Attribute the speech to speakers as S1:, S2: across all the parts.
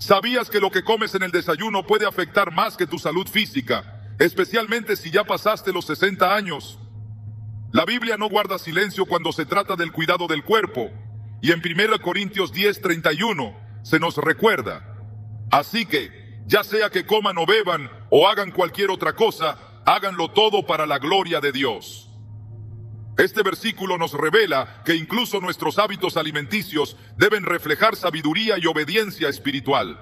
S1: ¿Sabías que lo que comes en el desayuno puede afectar más que tu salud física, especialmente si ya pasaste los 60 años? La Biblia no guarda silencio cuando se trata del cuidado del cuerpo, y en 1 Corintios 10:31 se nos recuerda: así que, ya sea que coman o beban o hagan cualquier otra cosa, háganlo todo para la gloria de Dios. Este versículo nos revela que incluso nuestros hábitos alimenticios deben reflejar sabiduría y obediencia espiritual.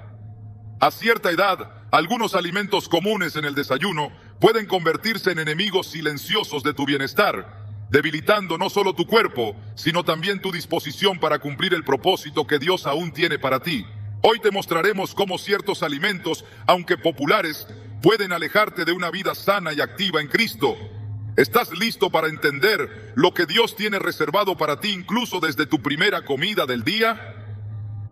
S1: A cierta edad, algunos alimentos comunes en el desayuno pueden convertirse en enemigos silenciosos de tu bienestar, debilitando no solo tu cuerpo, sino también tu disposición para cumplir el propósito que Dios aún tiene para ti. Hoy te mostraremos cómo ciertos alimentos, aunque populares, pueden alejarte de una vida sana y activa en Cristo. ¿Estás listo para entender lo que Dios tiene reservado para ti incluso desde tu primera comida del día?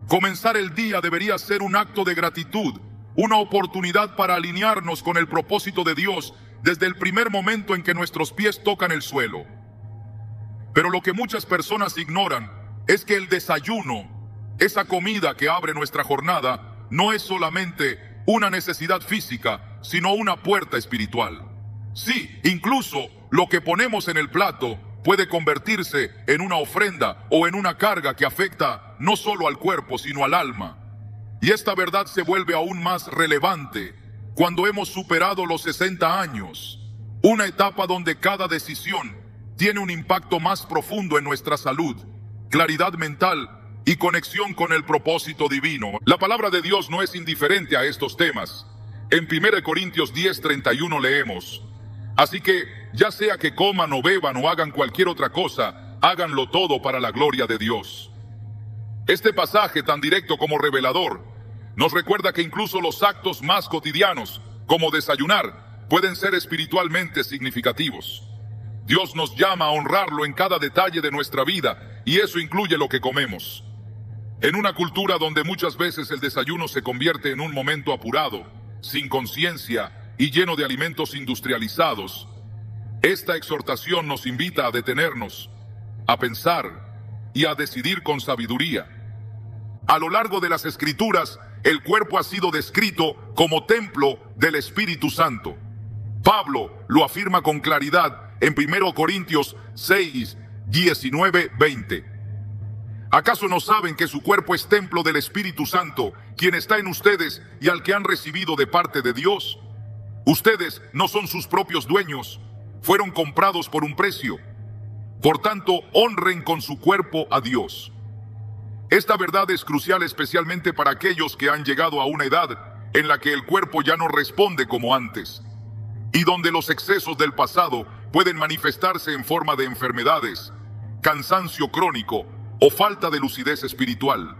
S1: Comenzar el día debería ser un acto de gratitud, una oportunidad para alinearnos con el propósito de Dios desde el primer momento en que nuestros pies tocan el suelo. Pero lo que muchas personas ignoran es que el desayuno, esa comida que abre nuestra jornada, no es solamente una necesidad física, sino una puerta espiritual. Sí, incluso lo que ponemos en el plato puede convertirse en una ofrenda o en una carga que afecta no solo al cuerpo, sino al alma. Y esta verdad se vuelve aún más relevante cuando hemos superado los 60 años, una etapa donde cada decisión tiene un impacto más profundo en nuestra salud, claridad mental y conexión con el propósito divino. La palabra de Dios no es indiferente a estos temas. En 1 Corintios 10:31 leemos: así que, ya sea que coman o beban o hagan cualquier otra cosa, háganlo todo para la gloria de Dios. Este pasaje, tan directo como revelador, nos recuerda que incluso los actos más cotidianos, como desayunar, pueden ser espiritualmente significativos. Dios nos llama a honrarlo en cada detalle de nuestra vida, y eso incluye lo que comemos. En una cultura donde muchas veces el desayuno se convierte en un momento apurado, sin conciencia y lleno de alimentos industrializados, esta exhortación nos invita a detenernos, a pensar y a decidir con sabiduría. A lo largo de las Escrituras, el cuerpo ha sido descrito como templo del Espíritu Santo. Pablo lo afirma con claridad en 1 Corintios 6:19-20. ¿Acaso no saben que su cuerpo es templo del Espíritu Santo, quien está en ustedes y al que han recibido de parte de Dios? Ustedes no son sus propios dueños, fueron comprados por un precio. Por tanto, honren con su cuerpo a Dios. Esta verdad es crucial especialmente para aquellos que han llegado a una edad en la que el cuerpo ya no responde como antes, y donde los excesos del pasado pueden manifestarse en forma de enfermedades, cansancio crónico o falta de lucidez espiritual.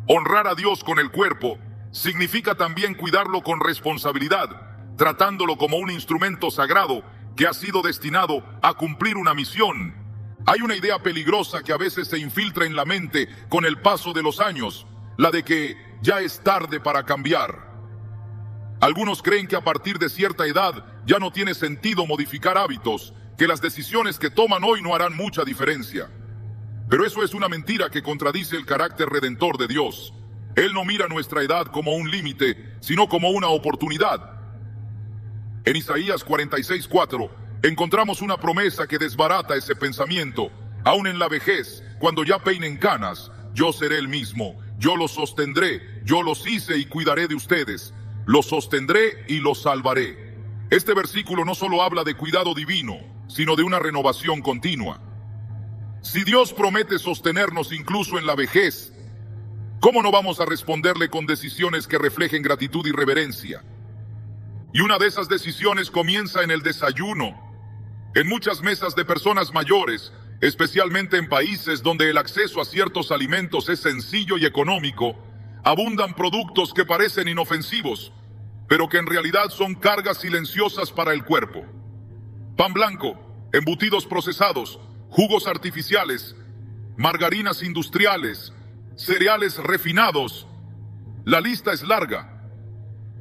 S1: Honrar a Dios con el cuerpo significa también cuidarlo con responsabilidad, tratándolo como un instrumento sagrado que ha sido destinado a cumplir una misión. Hay una idea peligrosa que a veces se infiltra en la mente con el paso de los años, la de que ya es tarde para cambiar. Algunos creen que a partir de cierta edad ya no tiene sentido modificar hábitos, que las decisiones que toman hoy no harán mucha diferencia. Pero eso es una mentira que contradice el carácter redentor de Dios. Él no mira nuestra edad como un límite, sino como una oportunidad. En Isaías 46:4 encontramos una promesa que desbarata ese pensamiento. Aún en la vejez, cuando ya peinen canas, yo seré el mismo, yo los sostendré, yo los hice y cuidaré de ustedes, los sostendré y los salvaré. Este versículo no solo habla de cuidado divino, sino de una renovación continua. Si Dios promete sostenernos incluso en la vejez, ¿cómo no vamos a responderle con decisiones que reflejen gratitud y reverencia? Y una de esas decisiones comienza en el desayuno. En muchas mesas de personas mayores, especialmente en países donde el acceso a ciertos alimentos es sencillo y económico, abundan productos que parecen inofensivos, pero que en realidad son cargas silenciosas para el cuerpo. Pan blanco, embutidos procesados, jugos artificiales, margarinas industriales, cereales refinados. La lista es larga.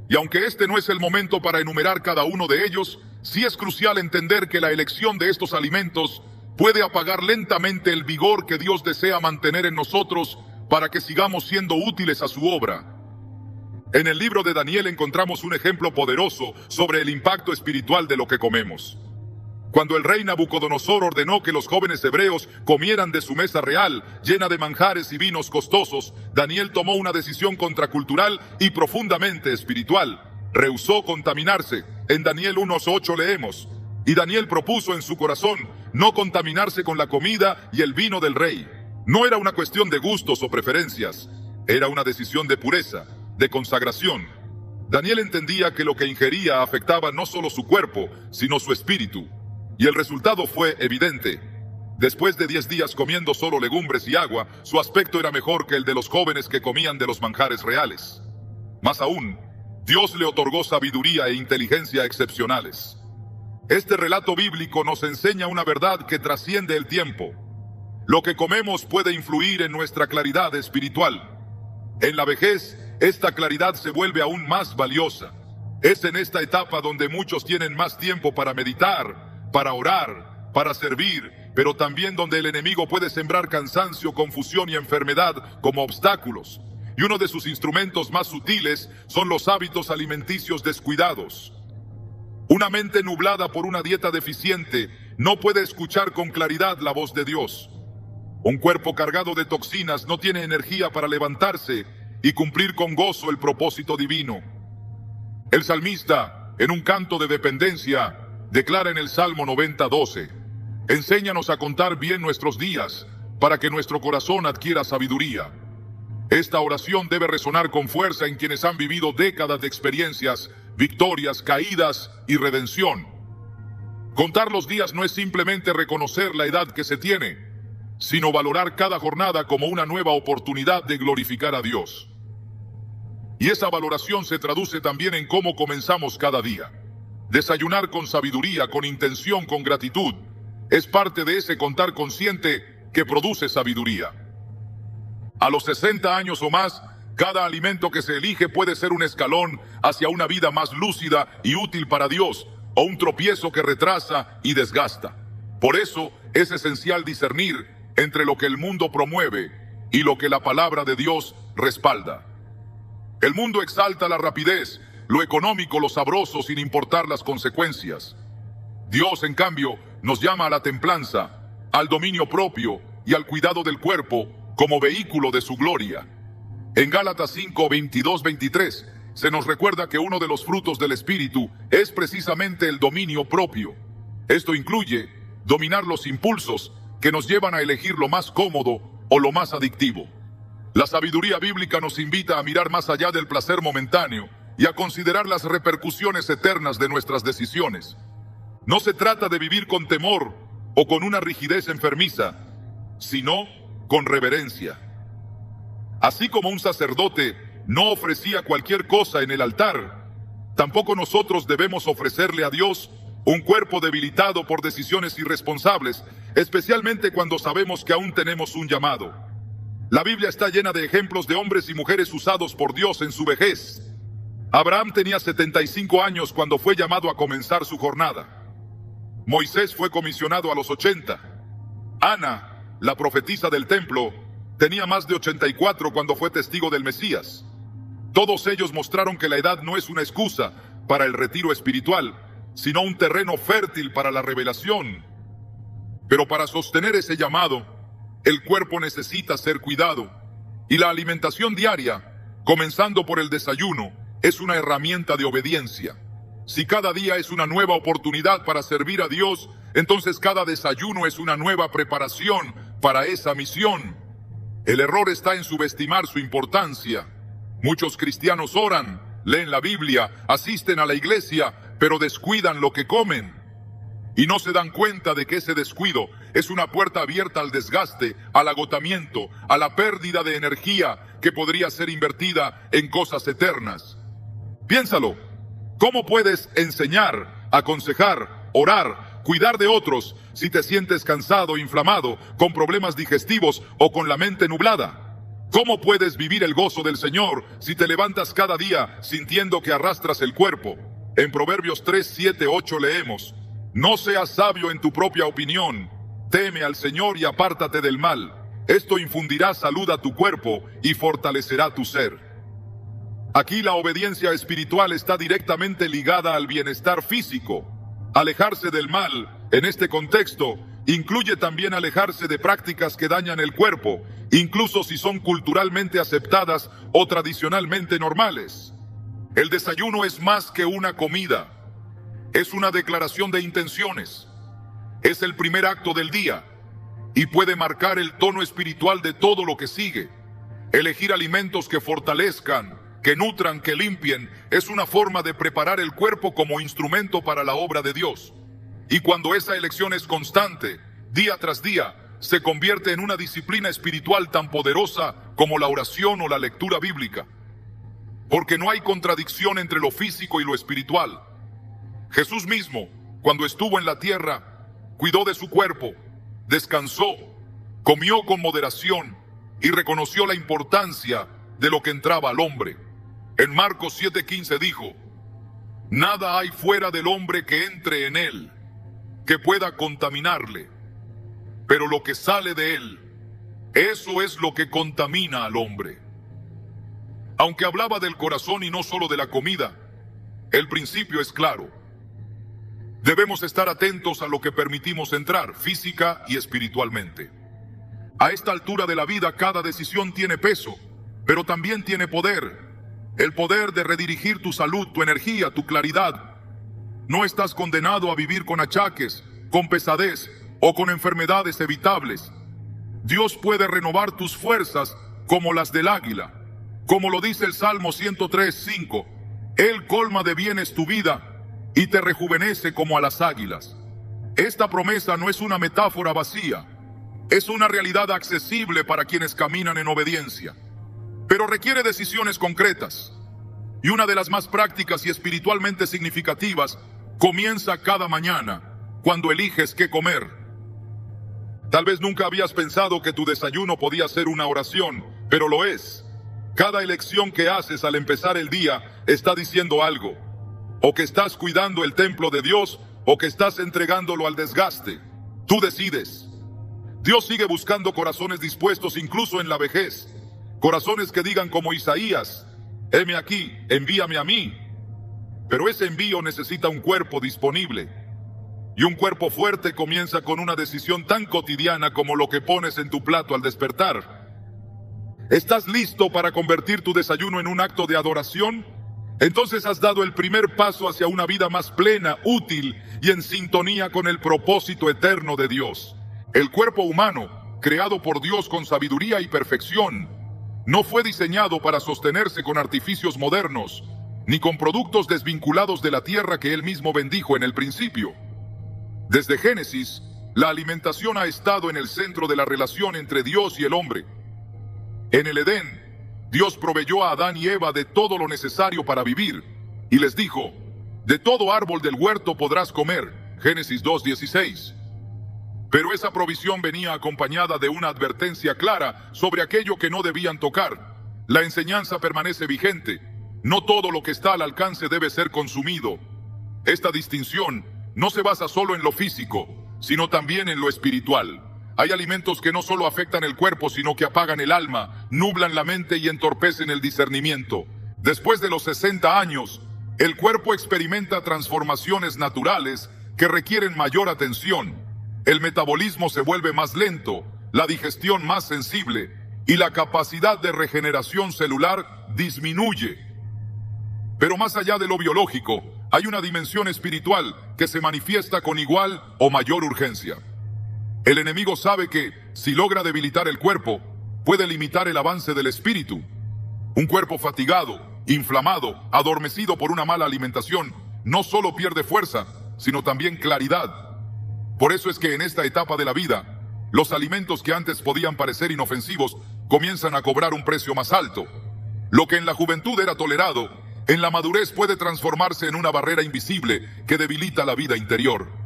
S1: Y aunque este no es el momento para enumerar cada uno de ellos, sí es crucial entender que la elección de estos alimentos puede apagar lentamente el vigor que Dios desea mantener en nosotros para que sigamos siendo útiles a su obra. En el libro de Daniel encontramos un ejemplo poderoso sobre el impacto espiritual de lo que comemos. Cuando el rey Nabucodonosor ordenó que los jóvenes hebreos comieran de su mesa real, llena de manjares y vinos costosos, Daniel tomó una decisión contracultural y profundamente espiritual. Rehusó contaminarse. En Daniel 1:8 leemos: y Daniel propuso en su corazón no contaminarse con la comida y el vino del rey. No era una cuestión de gustos o preferencias, era una decisión de pureza, de consagración. Daniel entendía que lo que ingería afectaba no solo su cuerpo, sino su espíritu. Y el resultado fue evidente. Después de 10 días comiendo solo legumbres y agua, su aspecto era mejor que el de los jóvenes que comían de los manjares reales. Más aún, Dios le otorgó sabiduría e inteligencia excepcionales. Este relato bíblico nos enseña una verdad que trasciende el tiempo. Lo que comemos puede influir en nuestra claridad espiritual. En la vejez, esta claridad se vuelve aún más valiosa. Es en esta etapa donde muchos tienen más tiempo para meditar, para orar, para servir, pero también donde el enemigo puede sembrar cansancio, confusión y enfermedad como obstáculos. Y uno de sus instrumentos más sutiles son los hábitos alimenticios descuidados. Una mente nublada por una dieta deficiente no puede escuchar con claridad la voz de Dios. Un cuerpo cargado de toxinas no tiene energía para levantarse y cumplir con gozo el propósito divino. El salmista, en un canto de dependencia, declara en el Salmo 90:12: enséñanos a contar bien nuestros días, para que nuestro corazón adquiera sabiduría. Esta oración debe resonar con fuerza en quienes han vivido décadas de experiencias, victorias, caídas y redención. Contar los días no es simplemente reconocer la edad que se tiene, sino valorar cada jornada como una nueva oportunidad de glorificar a Dios. Y esa valoración se traduce también en cómo comenzamos cada día. Desayunar con sabiduría, con intención, con gratitud, es parte de ese contar consciente que produce sabiduría. A los 60 años o más, cada alimento que se elige puede ser un escalón hacia una vida más lúcida y útil para Dios, o un tropiezo que retrasa y desgasta. Por eso es esencial discernir entre lo que el mundo promueve y lo que la palabra de Dios respalda. El mundo exalta la rapidez, lo económico, lo sabroso, sin importar las consecuencias. Dios, en cambio, nos llama a la templanza, al dominio propio y al cuidado del cuerpo como vehículo de su gloria. En Gálatas 5:22-23 se nos recuerda que uno de los frutos del Espíritu es precisamente el dominio propio. Esto incluye dominar los impulsos que nos llevan a elegir lo más cómodo o lo más adictivo. La sabiduría bíblica nos invita a mirar más allá del placer momentáneo y a considerar las repercusiones eternas de nuestras decisiones. No se trata de vivir con temor o con una rigidez enfermiza, sino con reverencia. Así como un sacerdote no ofrecía cualquier cosa en el altar, tampoco nosotros debemos ofrecerle a Dios un cuerpo debilitado por decisiones irresponsables, especialmente cuando sabemos que aún tenemos un llamado. La Biblia está llena de ejemplos de hombres y mujeres usados por Dios en su vejez. Abraham tenía 75 años cuando fue llamado a comenzar su jornada. Moisés fue comisionado a los 80. Ana, la profetisa del templo, tenía más de 84 cuando fue testigo del Mesías. Todos ellos mostraron que la edad no es una excusa para el retiro espiritual, sino un terreno fértil para la revelación. Pero para sostener ese llamado, el cuerpo necesita ser cuidado, y la alimentación diaria, comenzando por el desayuno, es una herramienta de obediencia. Si cada día es una nueva oportunidad para servir a Dios, entonces cada desayuno es una nueva preparación para esa misión. El error está en subestimar su importancia. Muchos cristianos oran, leen la Biblia, asisten a la iglesia, pero descuidan lo que comen. Y no se dan cuenta de que ese descuido es una puerta abierta al desgaste, al agotamiento, a la pérdida de energía que podría ser invertida en cosas eternas. Piénsalo. ¿Cómo puedes enseñar, aconsejar, orar, cuidar de otros si te sientes cansado, inflamado, con problemas digestivos o con la mente nublada? ¿Cómo puedes vivir el gozo del Señor si te levantas cada día sintiendo que arrastras el cuerpo? En Proverbios 3, 7, 8 leemos: no seas sabio en tu propia opinión, teme al Señor y apártate del mal. Esto infundirá salud a tu cuerpo y fortalecerá tu ser. Aquí la obediencia espiritual está directamente ligada al bienestar físico. Alejarse del mal, en este contexto, incluye también alejarse de prácticas que dañan el cuerpo, incluso si son culturalmente aceptadas o tradicionalmente normales. El desayuno es más que una comida. Es una declaración de intenciones. Es el primer acto del día y puede marcar el tono espiritual de todo lo que sigue. Elegir alimentos que fortalezcan, que nutran, que limpien, es una forma de preparar el cuerpo como instrumento para la obra de Dios. Y cuando esa elección es constante, día tras día, se convierte en una disciplina espiritual tan poderosa como la oración o la lectura bíblica. Porque no hay contradicción entre lo físico y lo espiritual. Jesús mismo, cuando estuvo en la tierra, cuidó de su cuerpo, descansó, comió con moderación y reconoció la importancia de lo que entraba al hombre. En Marcos 7:15 dijo: nada hay fuera del hombre que entre en él, que pueda contaminarle, pero lo que sale de él, eso es lo que contamina al hombre. Aunque hablaba del corazón y no solo de la comida, el principio es claro. Debemos estar atentos a lo que permitimos entrar, física y espiritualmente. A esta altura de la vida, cada decisión tiene peso, pero también tiene poder. El poder de redirigir tu salud, tu energía, tu claridad. No estás condenado a vivir con achaques, con pesadez o con enfermedades evitables. Dios puede renovar tus fuerzas como las del águila. Como lo dice el Salmo 103:5, Él colma de bienes tu vida y te rejuvenece como a las águilas. Esta promesa no es una metáfora vacía, es una realidad accesible para quienes caminan en obediencia. Pero requiere decisiones concretas. Y una de las más prácticas y espiritualmente significativas comienza cada mañana, cuando eliges qué comer. Tal vez nunca habías pensado que tu desayuno podía ser una oración, pero lo es. Cada elección que haces al empezar el día está diciendo algo. O que estás cuidando el templo de Dios, o que estás entregándolo al desgaste. Tú decides. Dios sigue buscando corazones dispuestos incluso en la vejez. Corazones que digan como Isaías: heme aquí, envíame a mí. Pero ese envío necesita un cuerpo disponible. Y un cuerpo fuerte comienza con una decisión tan cotidiana como lo que pones en tu plato al despertar. ¿Estás listo para convertir tu desayuno en un acto de adoración? Entonces has dado el primer paso hacia una vida más plena, útil y en sintonía con el propósito eterno de Dios. El cuerpo humano, creado por Dios con sabiduría y perfección, no fue diseñado para sostenerse con artificios modernos, ni con productos desvinculados de la tierra que Él mismo bendijo en el principio. Desde Génesis, la alimentación ha estado en el centro de la relación entre Dios y el hombre. En el Edén, Dios proveyó a Adán y Eva de todo lo necesario para vivir, y les dijo: de todo árbol del huerto podrás comer, Génesis 2:16. Pero esa provisión venía acompañada de una advertencia clara sobre aquello que no debían tocar. La enseñanza permanece vigente. No todo lo que está al alcance debe ser consumido. Esta distinción no se basa solo en lo físico, sino también en lo espiritual. Hay alimentos que no solo afectan el cuerpo, sino que apagan el alma, nublan la mente y entorpecen el discernimiento. Después de los 60 años, el cuerpo experimenta transformaciones naturales que requieren mayor atención. El metabolismo se vuelve más lento, la digestión más sensible y la capacidad de regeneración celular disminuye. Pero más allá de lo biológico, hay una dimensión espiritual que se manifiesta con igual o mayor urgencia. El enemigo sabe que, si logra debilitar el cuerpo, puede limitar el avance del espíritu. Un cuerpo fatigado, inflamado, adormecido por una mala alimentación, no solo pierde fuerza, sino también claridad. Por eso es que en esta etapa de la vida, los alimentos que antes podían parecer inofensivos comienzan a cobrar un precio más alto. Lo que en la juventud era tolerado, en la madurez puede transformarse en una barrera invisible que debilita la vida interior.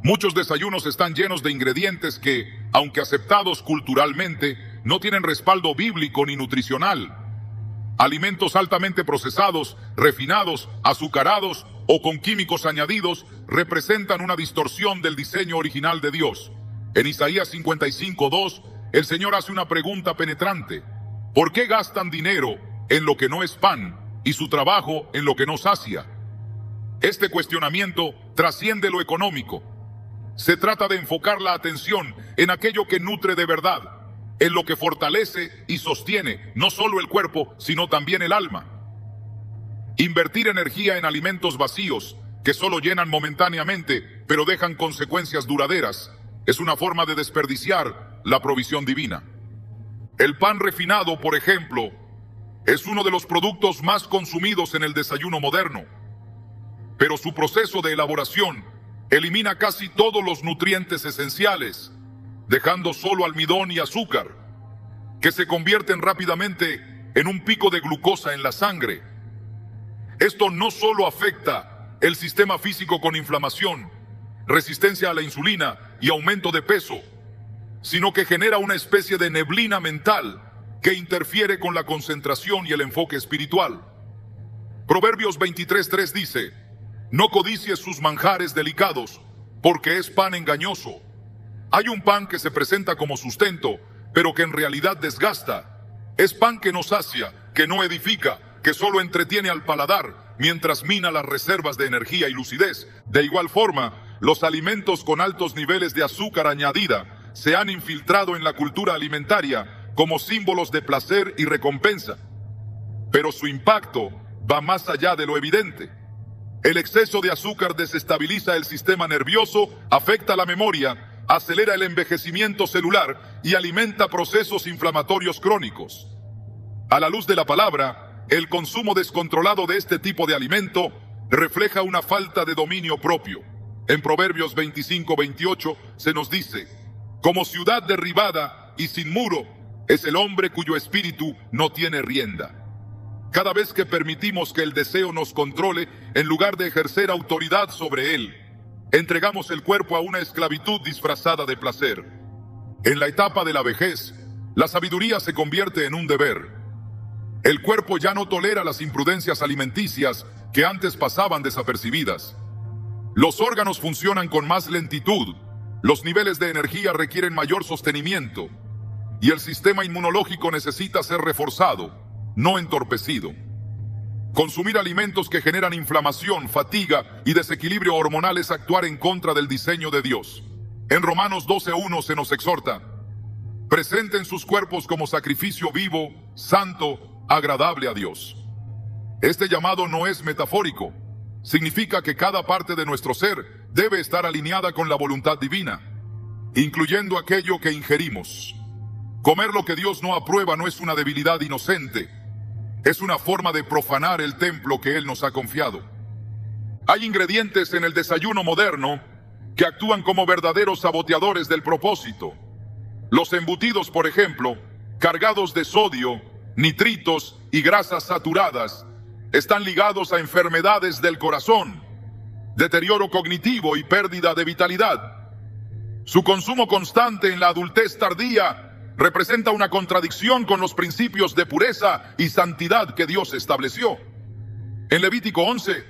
S1: Muchos desayunos están llenos de ingredientes que, aunque aceptados culturalmente, no tienen respaldo bíblico ni nutricional. Alimentos altamente procesados, refinados, azucarados o con químicos añadidos representan una distorsión del diseño original de Dios. En Isaías 55:2, el Señor hace una pregunta penetrante: ¿por qué gastan dinero en lo que no es pan y su trabajo en lo que nos sacia. Este cuestionamiento trasciende lo económico. Se trata de enfocar la atención en aquello que nutre de verdad, en lo que fortalece y sostiene no solo el cuerpo, sino también el alma. Invertir energía en alimentos vacíos, que solo llenan momentáneamente, pero dejan consecuencias duraderas, es una forma de desperdiciar la provisión divina. El pan refinado, por ejemplo, es uno de los productos más consumidos en el desayuno moderno, pero su proceso de elaboración elimina casi todos los nutrientes esenciales, dejando solo almidón y azúcar, que se convierten rápidamente en un pico de glucosa en la sangre. Esto no solo afecta el sistema físico con inflamación, resistencia a la insulina y aumento de peso, sino que genera una especie de neblina mental que interfiere con la concentración y el enfoque espiritual. Proverbios 23:3 dice: no codicies sus manjares delicados, porque es pan engañoso. Hay un pan que se presenta como sustento, pero que en realidad desgasta. Es pan que no sacia, que no edifica, que solo entretiene al paladar, mientras mina las reservas de energía y lucidez. De igual forma, los alimentos con altos niveles de azúcar añadida se han infiltrado en la cultura alimentaria como símbolos de placer y recompensa. Pero su impacto va más allá de lo evidente. El exceso de azúcar desestabiliza el sistema nervioso, afecta la memoria, acelera el envejecimiento celular y alimenta procesos inflamatorios crónicos. A la luz de la palabra, el consumo descontrolado de este tipo de alimento refleja una falta de dominio propio. En Proverbios 25:28 se nos dice: como ciudad derribada y sin muro es el hombre cuyo espíritu no tiene rienda. Cada vez que permitimos que el deseo nos controle, en lugar de ejercer autoridad sobre él, entregamos el cuerpo a una esclavitud disfrazada de placer. En la etapa de la vejez, la sabiduría se convierte en un deber. El cuerpo ya no tolera las imprudencias alimenticias que antes pasaban desapercibidas. Los órganos funcionan con más lentitud, los niveles de energía requieren mayor sostenimiento, y el sistema inmunológico necesita ser reforzado, no entorpecido. Consumir alimentos que generan inflamación, fatiga y desequilibrio hormonal es actuar en contra del diseño de Dios. En Romanos 12:1 se nos exhorta: presenten sus cuerpos como sacrificio vivo, santo, agradable a Dios. Este llamado no es metafórico. Significa que cada parte de nuestro ser debe estar alineada con la voluntad divina, incluyendo aquello que ingerimos. Comer lo que Dios no aprueba no es una debilidad inocente. Es una forma de profanar el templo que Él nos ha confiado. Hay ingredientes en el desayuno moderno que actúan como verdaderos saboteadores del propósito. Los embutidos, por ejemplo, cargados de sodio, nitritos y grasas saturadas, están ligados a enfermedades del corazón, deterioro cognitivo y pérdida de vitalidad. Su consumo constante en la adultez tardía representa una contradicción con los principios de pureza y santidad que Dios estableció. En Levítico 11,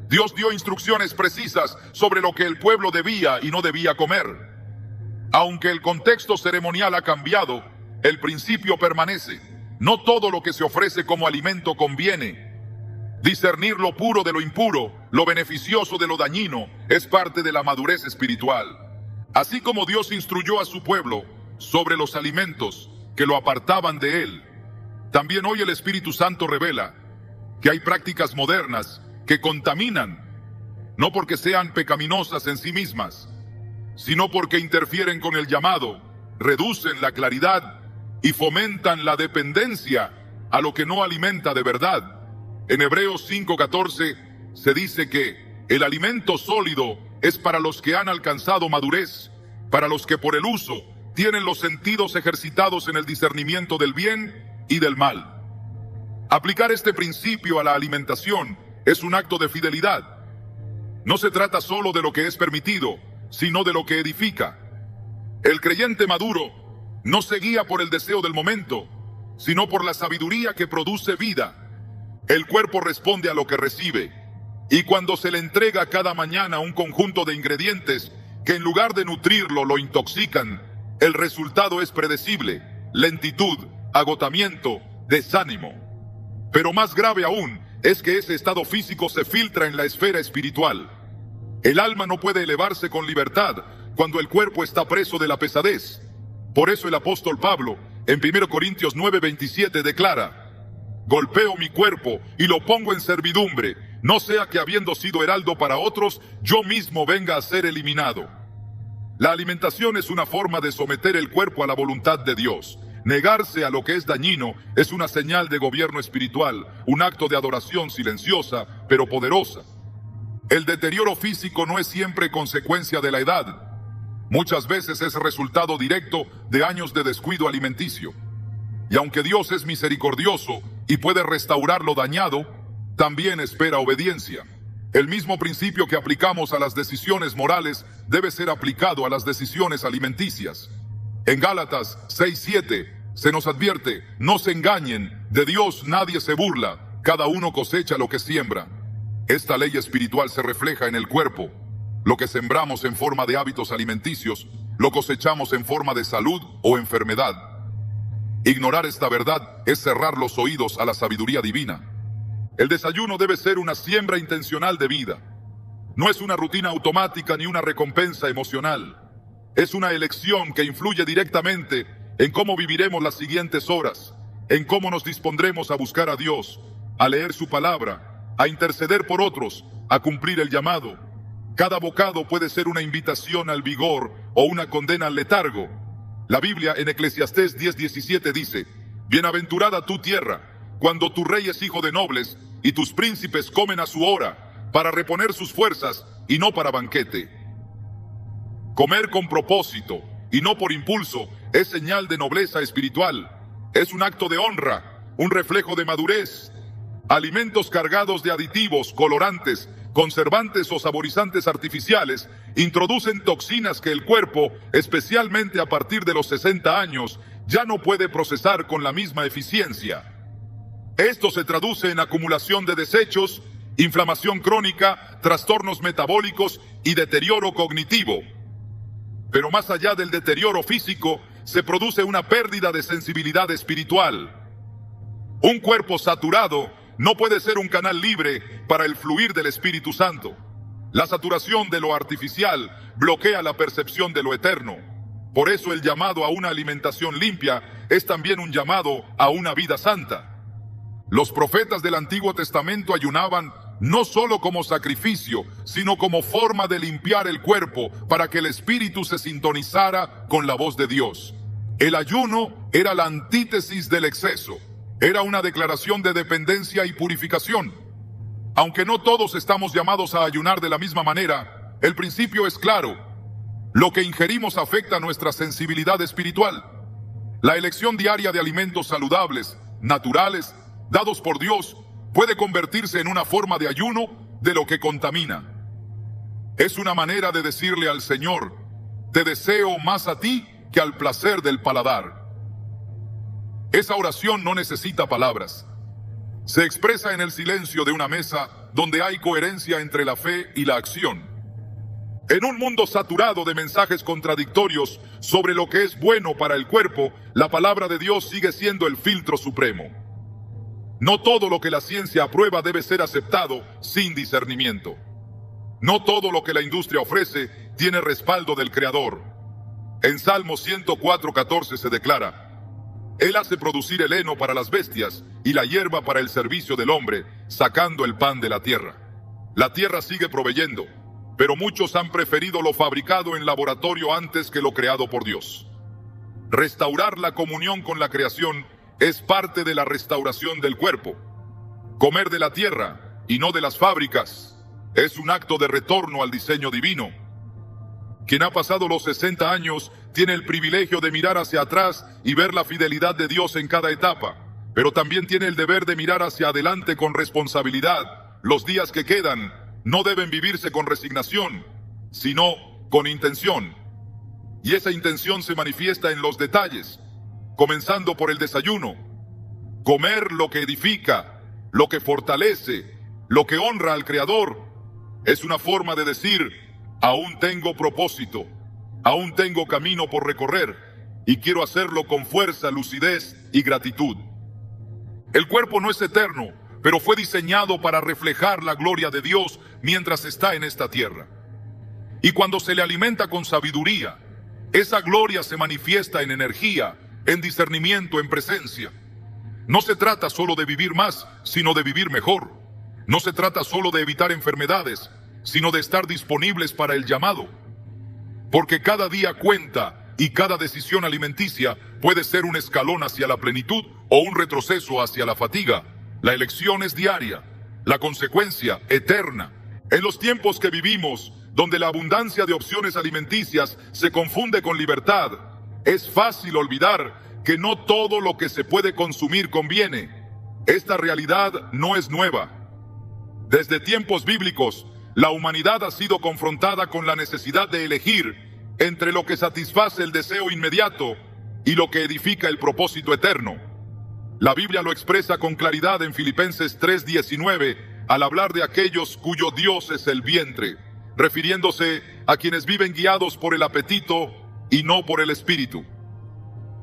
S1: Dios dio instrucciones precisas sobre lo que el pueblo debía y no debía comer. Aunque el contexto ceremonial ha cambiado, el principio permanece. No todo lo que se ofrece como alimento conviene. Discernir lo puro de lo impuro, lo beneficioso de lo dañino, es parte de la madurez espiritual. Así como Dios instruyó a su pueblo sobre los alimentos que lo apartaban de Él, también hoy el Espíritu Santo revela que hay prácticas modernas que contaminan, no porque sean pecaminosas en sí mismas, sino porque interfieren con el llamado, reducen la claridad y fomentan la dependencia a lo que no alimenta de verdad. En Hebreos 5:14 se dice que el alimento sólido es para los que han alcanzado madurez, para los que por el uso tienen los sentidos ejercitados en el discernimiento del bien y del mal. Aplicar este principio a la alimentación es un acto de fidelidad. No se trata solo de lo que es permitido, sino de lo que edifica. El creyente maduro no se guía por el deseo del momento, sino por la sabiduría que produce vida. El cuerpo responde a lo que recibe, y cuando se le entrega cada mañana un conjunto de ingredientes que en lugar de nutrirlo lo intoxican, el resultado es predecible: lentitud, agotamiento, desánimo. Pero más grave aún es que ese estado físico se filtra en la esfera espiritual. El alma no puede elevarse con libertad cuando el cuerpo está preso de la pesadez. Por eso el apóstol Pablo, en 1 Corintios 9:27, declara: golpeo mi cuerpo y lo pongo en servidumbre, no sea que habiendo sido heraldo para otros, yo mismo venga a ser eliminado. La alimentación es una forma de someter el cuerpo a la voluntad de Dios. Negarse a lo que es dañino es una señal de gobierno espiritual, un acto de adoración silenciosa, pero poderosa. El deterioro físico no es siempre consecuencia de la edad. Muchas veces es resultado directo de años de descuido alimenticio. Y aunque Dios es misericordioso y puede restaurar lo dañado, también espera obediencia. El mismo principio que aplicamos a las decisiones morales debe ser aplicado a las decisiones alimenticias. En Gálatas 6:7 se nos advierte: no se engañen, de Dios nadie se burla, cada uno cosecha lo que siembra. Esta ley espiritual se refleja en el cuerpo. Lo que sembramos en forma de hábitos alimenticios, lo cosechamos en forma de salud o enfermedad. Ignorar esta verdad es cerrar los oídos a la sabiduría divina. El desayuno debe ser una siembra intencional de vida. No es una rutina automática ni una recompensa emocional. Es una elección que influye directamente en cómo viviremos las siguientes horas, en cómo nos dispondremos a buscar a Dios, a leer su palabra, a interceder por otros, a cumplir el llamado. Cada bocado puede ser una invitación al vigor o una condena al letargo. La Biblia en Eclesiastés 10:17 dice: bienaventurada tu tierra, cuando tu rey es hijo de nobles y tus príncipes comen a su hora, para reponer sus fuerzas y no para banquete. Comer con propósito y no por impulso es señal de nobleza espiritual. Es un acto de honra, un reflejo de madurez. Alimentos cargados de aditivos, colorantes, conservantes o saborizantes artificiales introducen toxinas que el cuerpo, especialmente a partir de los 60 años, ya no puede procesar con la misma eficiencia. Esto se traduce en acumulación de desechos, inflamación crónica, trastornos metabólicos y deterioro cognitivo. Pero más allá del deterioro físico, se produce una pérdida de sensibilidad espiritual. Un cuerpo saturado no puede ser un canal libre para el fluir del Espíritu Santo. La saturación de lo artificial bloquea la percepción de lo eterno. Por eso el llamado a una alimentación limpia es también un llamado a una vida santa. Los profetas del Antiguo Testamento ayunaban no solo como sacrificio, sino como forma de limpiar el cuerpo para que el espíritu se sintonizara con la voz de Dios. El ayuno era la antítesis del exceso. Era una declaración de dependencia y purificación. Aunque no todos estamos llamados a ayunar de la misma manera, el principio es claro. Lo que ingerimos afecta nuestra sensibilidad espiritual. La elección diaria de alimentos saludables, naturales, dados por Dios, puede convertirse en una forma de ayuno de lo que contamina. Es una manera de decirle al Señor: te deseo más a ti que al placer del paladar. Esa oración no necesita palabras. Se expresa en el silencio de una mesa donde hay coherencia entre la fe y la acción. En un mundo saturado de mensajes contradictorios sobre lo que es bueno para el cuerpo, la palabra de Dios sigue siendo el filtro supremo. No todo lo que la ciencia aprueba debe ser aceptado sin discernimiento. No todo lo que la industria ofrece tiene respaldo del Creador. En Salmo 104:14 se declara: Él hace producir el heno para las bestias y la hierba para el servicio del hombre, sacando el pan de la tierra. La tierra sigue proveyendo, pero muchos han preferido lo fabricado en laboratorio antes que lo creado por Dios. Restaurar la comunión con la creación es parte de la restauración del cuerpo. Comer de la tierra y no de las fábricas es un acto de retorno al diseño divino. Quien ha pasado los 60 años tiene el privilegio de mirar hacia atrás y ver la fidelidad de Dios en cada etapa, pero también tiene el deber de mirar hacia adelante con responsabilidad. Los días que quedan no deben vivirse con resignación, sino con intención. Y esa intención se manifiesta en los detalles, comenzando por el desayuno. Comer lo que edifica, lo que fortalece, lo que honra al Creador, es una forma de decir: aún tengo propósito, aún tengo camino por recorrer, y quiero hacerlo con fuerza, lucidez y gratitud. El cuerpo no es eterno, pero fue diseñado para reflejar la gloria de Dios mientras está en esta tierra. Y cuando se le alimenta con sabiduría, esa gloria se manifiesta en energía, en discernimiento, en presencia. No se trata solo de vivir más, sino de vivir mejor. No se trata solo de evitar enfermedades, sino de estar disponibles para el llamado. Porque cada día cuenta y cada decisión alimenticia puede ser un escalón hacia la plenitud o un retroceso hacia la fatiga. La elección es diaria, la consecuencia eterna. En los tiempos que vivimos, donde la abundancia de opciones alimenticias se confunde con libertad, es fácil olvidar que no todo lo que se puede consumir conviene. Esta realidad no es nueva. Desde tiempos bíblicos, la humanidad ha sido confrontada con la necesidad de elegir entre lo que satisface el deseo inmediato y lo que edifica el propósito eterno. La Biblia lo expresa con claridad en Filipenses 3:19 al hablar de aquellos cuyo Dios es el vientre, refiriéndose a quienes viven guiados por el apetito y no por el espíritu.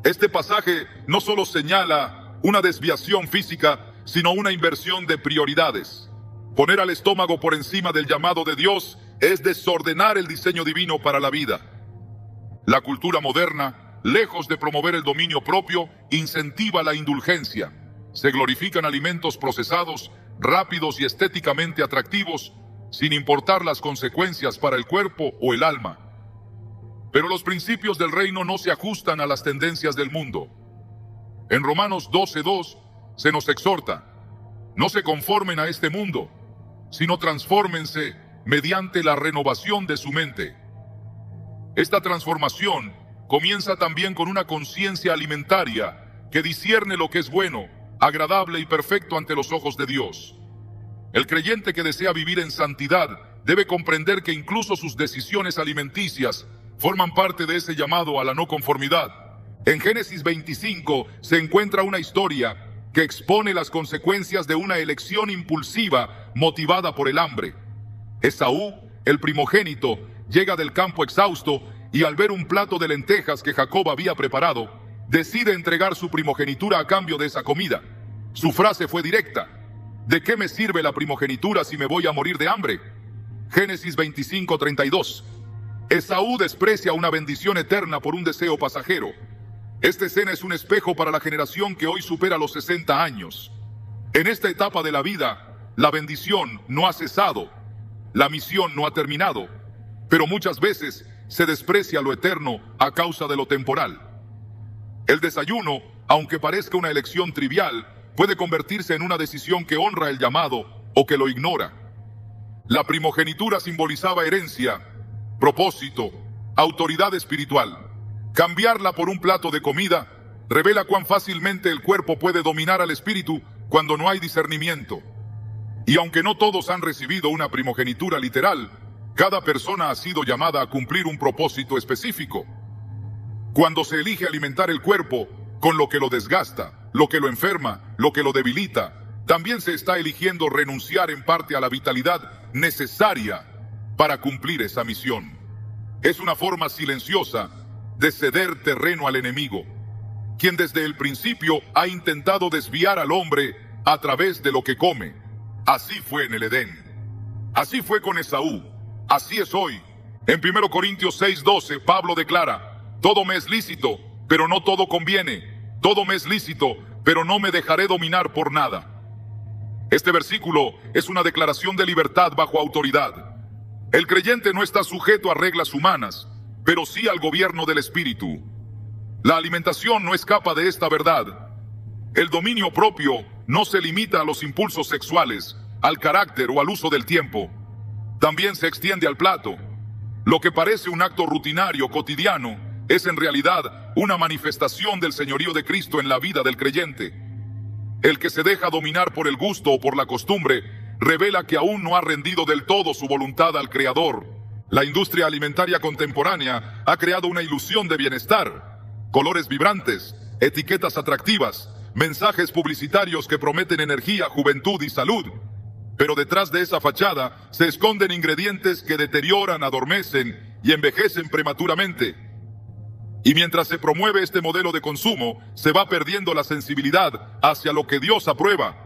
S1: Este pasaje no solo señala una desviación física, sino una inversión de prioridades. Poner al estómago por encima del llamado de Dios es desordenar el diseño divino para la vida. La cultura moderna, lejos de promover el dominio propio, incentiva la indulgencia. Se glorifican alimentos procesados, rápidos y estéticamente atractivos, sin importar las consecuencias para el cuerpo o el alma. Pero los principios del reino no se ajustan a las tendencias del mundo. En Romanos 12:2 se nos exhorta: no se conformen a este mundo, sino transfórmense mediante la renovación de su mente. Esta transformación comienza también con una conciencia alimentaria que discierne lo que es bueno, agradable y perfecto ante los ojos de Dios. El creyente que desea vivir en santidad debe comprender que incluso sus decisiones alimenticias forman parte de ese llamado a la no conformidad. En Génesis 25 se encuentra una historia que expone las consecuencias de una elección impulsiva motivada por el hambre. Esaú, el primogénito, llega del campo exhausto y al ver un plato de lentejas que Jacob había preparado, decide entregar su primogenitura a cambio de esa comida. Su frase fue directa: ¿de qué me sirve la primogenitura si me voy a morir de hambre? Génesis 25:32. Esaú desprecia una bendición eterna por un deseo pasajero. Esta escena es un espejo para la generación que hoy supera los 60 años. En esta etapa de la vida, la bendición no ha cesado, la misión no ha terminado, pero muchas veces se desprecia lo eterno a causa de lo temporal. El desayuno, aunque parezca una elección trivial, puede convertirse en una decisión que honra el llamado o que lo ignora. La primogenitura simbolizaba herencia, propósito, autoridad espiritual. Cambiarla por un plato de comida revela cuán fácilmente el cuerpo puede dominar al espíritu cuando no hay discernimiento. Y aunque no todos han recibido una primogenitura literal, cada persona ha sido llamada a cumplir un propósito específico. Cuando se elige alimentar el cuerpo con lo que lo desgasta, lo que lo enferma, lo que lo debilita, también se está eligiendo renunciar en parte a la vitalidad necesaria para cumplir esa misión. Es una forma silenciosa de ceder terreno al enemigo, quien desde el principio ha intentado desviar al hombre a través de lo que come. Así fue en el Edén. Así fue con Esaú. Así es hoy. En 1 Corintios 6:12, Pablo declara: todo me es lícito, pero no todo conviene. Todo me es lícito, pero no me dejaré dominar por nada. Este versículo es una declaración de libertad bajo autoridad. El creyente no está sujeto a reglas humanas, pero sí al gobierno del espíritu. La alimentación no escapa de esta verdad. El dominio propio no se limita a los impulsos sexuales, al carácter o al uso del tiempo. También se extiende al plato. Lo que parece un acto rutinario, cotidiano, es en realidad una manifestación del señorío de Cristo en la vida del creyente. El que se deja dominar por el gusto o por la costumbre revela que aún no ha rendido del todo su voluntad al Creador. La industria alimentaria contemporánea ha creado una ilusión de bienestar, colores vibrantes, etiquetas atractivas, mensajes publicitarios que prometen energía, juventud y salud. Pero detrás de esa fachada se esconden ingredientes que deterioran, adormecen y envejecen prematuramente. Y mientras se promueve este modelo de consumo, se va perdiendo la sensibilidad hacia lo que Dios aprueba.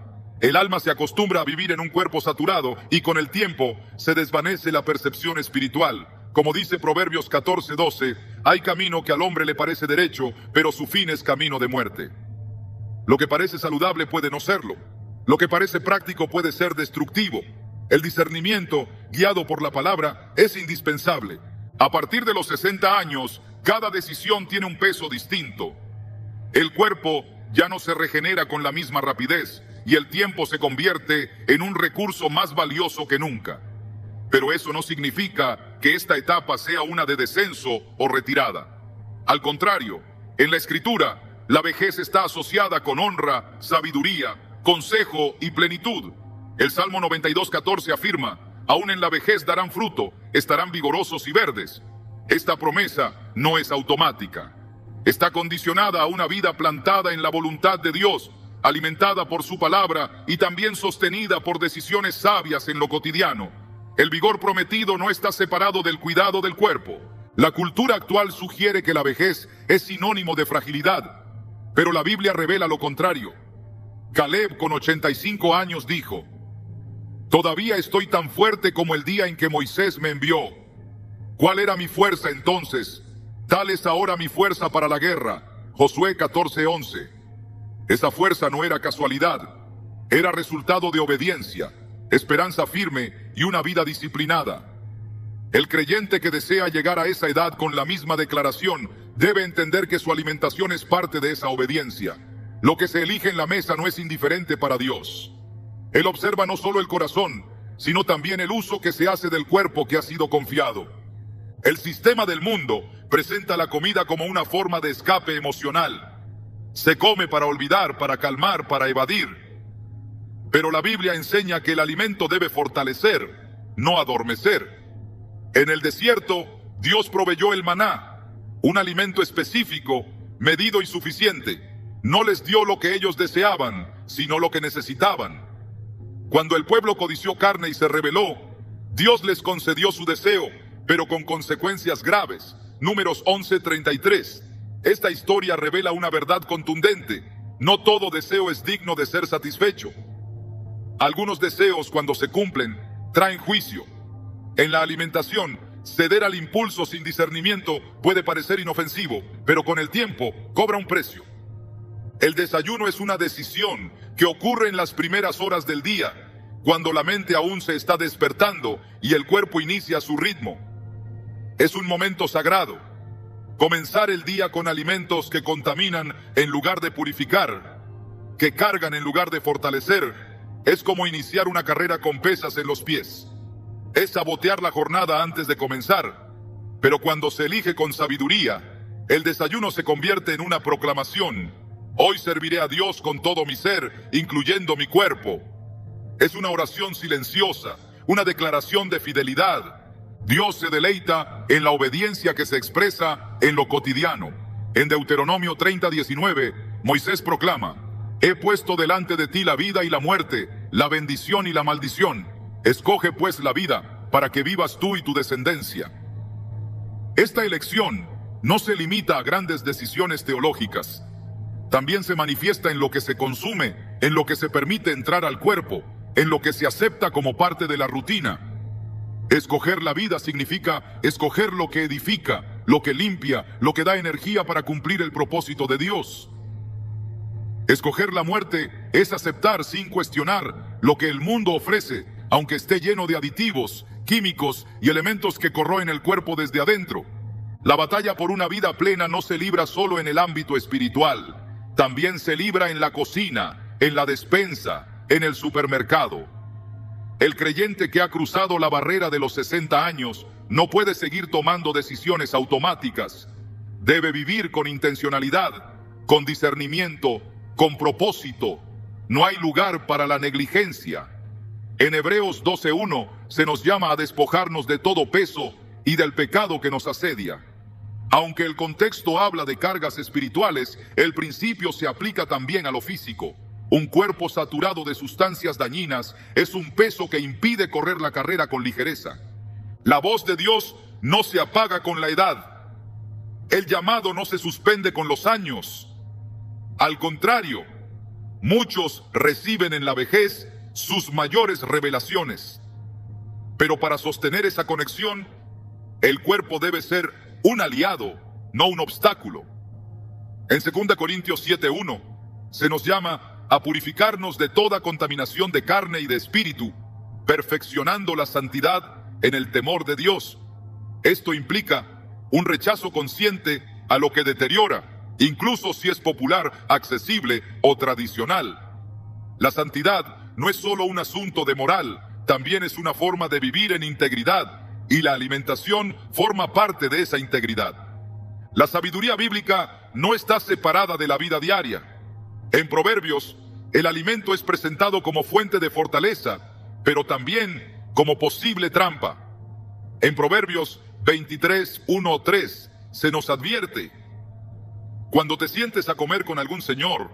S1: El alma se acostumbra a vivir en un cuerpo saturado y con el tiempo se desvanece la percepción espiritual. Como dice Proverbios 14:12, hay camino que al hombre le parece derecho, pero su fin es camino de muerte. Lo que parece saludable puede no serlo. Lo que parece práctico puede ser destructivo. El discernimiento, guiado por la palabra, es indispensable. A partir de los 60 años, cada decisión tiene un peso distinto. El cuerpo ya no se regenera con la misma rapidez y el tiempo se convierte en un recurso más valioso que nunca. Pero eso no significa que esta etapa sea una de descenso o retirada. Al contrario, en la Escritura, la vejez está asociada con honra, sabiduría, consejo y plenitud. El Salmo 92:14 afirma: aún en la vejez darán fruto, estarán vigorosos y verdes. Esta promesa no es automática. Está condicionada a una vida plantada en la voluntad de Dios, alimentada por su palabra y también sostenida por decisiones sabias en lo cotidiano. El vigor prometido no está separado del cuidado del cuerpo. La cultura actual sugiere que la vejez es sinónimo de fragilidad, pero la Biblia revela lo contrario. Caleb, con 85 años, dijo: todavía estoy tan fuerte como el día en que Moisés me envió. ¿Cuál era mi fuerza entonces? Tal es ahora mi fuerza para la guerra. Josué 14:11. Esa fuerza no era casualidad, era resultado de obediencia, esperanza firme y una vida disciplinada. El creyente que desea llegar a esa edad con la misma declaración debe entender que su alimentación es parte de esa obediencia. Lo que se elige en la mesa no es indiferente para Dios. Él observa no solo el corazón, sino también el uso que se hace del cuerpo que ha sido confiado. El sistema del mundo presenta la comida como una forma de escape emocional. Se come para olvidar, para calmar, para evadir. Pero la Biblia enseña que el alimento debe fortalecer, no adormecer. En el desierto, Dios proveyó el maná, un alimento específico, medido y suficiente. No les dio lo que ellos deseaban, sino lo que necesitaban. Cuando el pueblo codició carne y se rebeló, Dios les concedió su deseo, pero con consecuencias graves. Números 11:33. Esta historia revela una verdad contundente: no todo deseo es digno de ser satisfecho. Algunos deseos, cuando se cumplen, traen juicio. En la alimentación, ceder al impulso sin discernimiento puede parecer inofensivo, pero con el tiempo cobra un precio. El desayuno es una decisión que ocurre en las primeras horas del día, cuando la mente aún se está despertando y el cuerpo inicia su ritmo. Es un momento sagrado. Comenzar el día con alimentos que contaminan en lugar de purificar, que cargan en lugar de fortalecer, es como iniciar una carrera con pesas en los pies. Es sabotear la jornada antes de comenzar. Pero cuando se elige con sabiduría, el desayuno se convierte en una proclamación: hoy serviré a Dios con todo mi ser, incluyendo mi cuerpo. Es una oración silenciosa, una declaración de fidelidad. Dios se deleita en la obediencia que se expresa en lo cotidiano. En Deuteronomio 30:19, Moisés proclama: he puesto delante de ti la vida y la muerte, la bendición y la maldición. Escoge pues la vida, para que vivas tú y tu descendencia. Esta elección no se limita a grandes decisiones teológicas. También se manifiesta en lo que se consume, en lo que se permite entrar al cuerpo, en lo que se acepta como parte de la rutina. Escoger la vida significa escoger lo que edifica, lo que limpia, lo que da energía para cumplir el propósito de Dios. Escoger la muerte es aceptar sin cuestionar lo que el mundo ofrece, aunque esté lleno de aditivos, químicos y elementos que corroen el cuerpo desde adentro. La batalla por una vida plena no se libra solo en el ámbito espiritual, también se libra en la cocina, en la despensa, en el supermercado. El creyente que ha cruzado la barrera de los 60 años no puede seguir tomando decisiones automáticas. Debe vivir con intencionalidad, con discernimiento, con propósito. No hay lugar para la negligencia. En Hebreos 12:1 se nos llama a despojarnos de todo peso y del pecado que nos asedia. Aunque el contexto habla de cargas espirituales, el principio se aplica también a lo físico. Un cuerpo saturado de sustancias dañinas es un peso que impide correr la carrera con ligereza. La voz de Dios no se apaga con la edad. El llamado no se suspende con los años. Al contrario, muchos reciben en la vejez sus mayores revelaciones. Pero para sostener esa conexión, el cuerpo debe ser un aliado, no un obstáculo. En 2 Corintios 7:1 se nos llama a purificarnos de toda contaminación de carne y de espíritu, perfeccionando la santidad en el temor de Dios. Esto implica un rechazo consciente a lo que deteriora, incluso si es popular, accesible o tradicional. La santidad no es solo un asunto de moral, también es una forma de vivir en integridad, y la alimentación forma parte de esa integridad. La sabiduría bíblica no está separada de la vida diaria. En Proverbios, el alimento es presentado como fuente de fortaleza, pero también como posible trampa. En Proverbios 23:1-3 se nos advierte: cuando te sientes a comer con algún señor,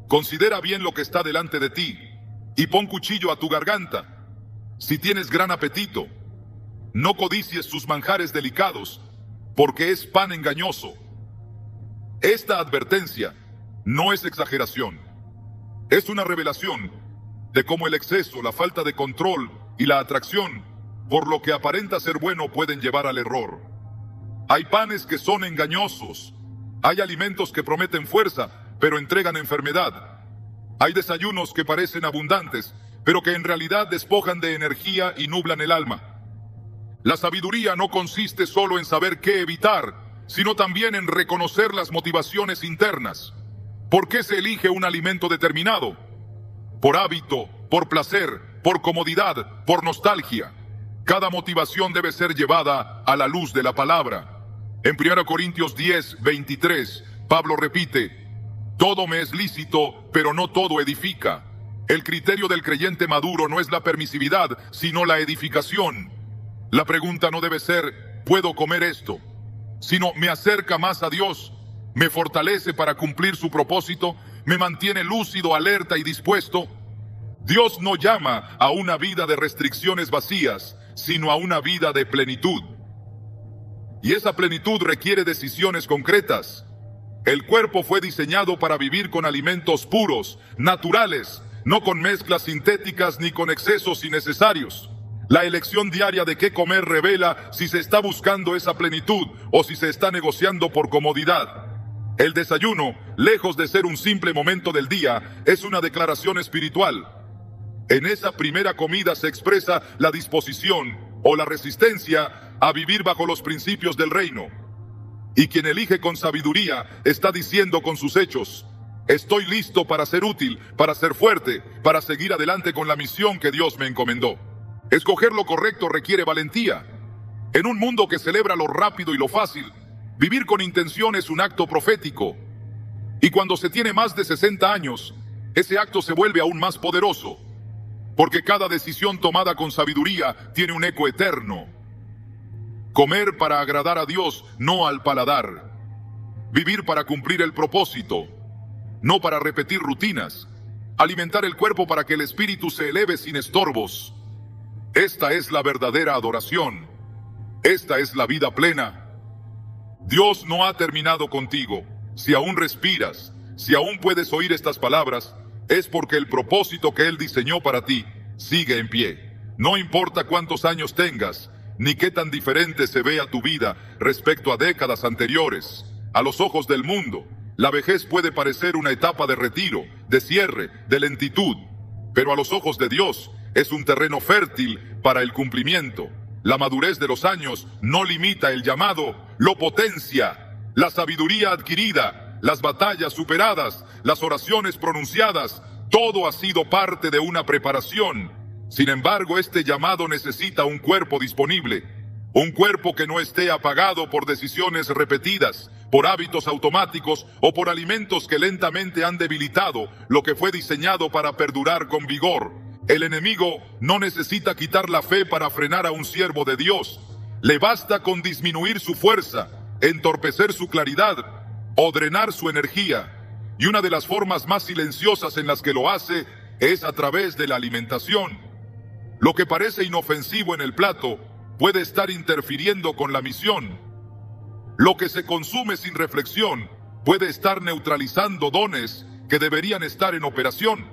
S1: considera bien lo que está delante de ti y pon cuchillo a tu garganta. Si tienes gran apetito, no codicies sus manjares delicados, porque es pan engañoso. Esta advertencia no es exageración. Es una revelación de cómo el exceso, la falta de control y la atracción por lo que aparenta ser bueno pueden llevar al error. Hay panes que son engañosos. Hay alimentos que prometen fuerza, pero entregan enfermedad. Hay desayunos que parecen abundantes, pero que en realidad despojan de energía y nublan el alma. La sabiduría no consiste solo en saber qué evitar, sino también en reconocer las motivaciones internas. ¿Por qué se elige un alimento determinado? Por hábito, por placer, por comodidad, por nostalgia. Cada motivación debe ser llevada a la luz de la palabra. En 1 Corintios 10:23, Pablo repite: todo me es lícito, pero no todo edifica. El criterio del creyente maduro no es la permisividad, sino la edificación. La pregunta no debe ser ¿puedo comer esto?, sino ¿me acerca más a Dios? ¿Me fortalece para cumplir su propósito? ¿Me mantiene lúcido, alerta y dispuesto? Dios no llama a una vida de restricciones vacías, sino a una vida de plenitud. Y esa plenitud requiere decisiones concretas. El cuerpo fue diseñado para vivir con alimentos puros, naturales, no con mezclas sintéticas ni con excesos innecesarios. La elección diaria de qué comer revela si se está buscando esa plenitud o si se está negociando por comodidad. El desayuno, lejos de ser un simple momento del día, es una declaración espiritual. En esa primera comida se expresa la disposición o la resistencia a vivir bajo los principios del reino. Y quien elige con sabiduría está diciendo con sus hechos: estoy listo para ser útil, para ser fuerte, para seguir adelante con la misión que Dios me encomendó. Escoger lo correcto requiere valentía. En un mundo que celebra lo rápido y lo fácil, vivir con intención es un acto profético. Y cuando se tiene más de 60 años, ese acto se vuelve aún más poderoso, porque cada decisión tomada con sabiduría tiene un eco eterno. Comer para agradar a Dios, no al paladar. Vivir para cumplir el propósito, no para repetir rutinas. Alimentar el cuerpo para que el espíritu se eleve sin estorbos. Esta es la verdadera adoración. Esta es la vida plena. Dios no ha terminado contigo. Si aún respiras, si aún puedes oír estas palabras, es porque el propósito que Él diseñó para ti sigue en pie. No importa cuántos años tengas, ni qué tan diferente se vea tu vida respecto a décadas anteriores. A los ojos del mundo, la vejez puede parecer una etapa de retiro, de cierre, de lentitud, pero a los ojos de Dios es un terreno fértil para el cumplimiento. La madurez de los años no limita el llamado, lo potencia. La sabiduría adquirida, las batallas superadas, las oraciones pronunciadas, todo ha sido parte de una preparación. Sin embargo, este llamado necesita un cuerpo disponible, un cuerpo que no esté apagado por decisiones repetidas, por hábitos automáticos o por alimentos que lentamente han debilitado lo que fue diseñado para perdurar con vigor. El enemigo no necesita quitar la fe para frenar a un siervo de Dios. Le basta con disminuir su fuerza, entorpecer su claridad o drenar su energía. Y una de las formas más silenciosas en las que lo hace es a través de la alimentación. Lo que parece inofensivo en el plato puede estar interfiriendo con la misión. Lo que se consume sin reflexión puede estar neutralizando dones que deberían estar en operación.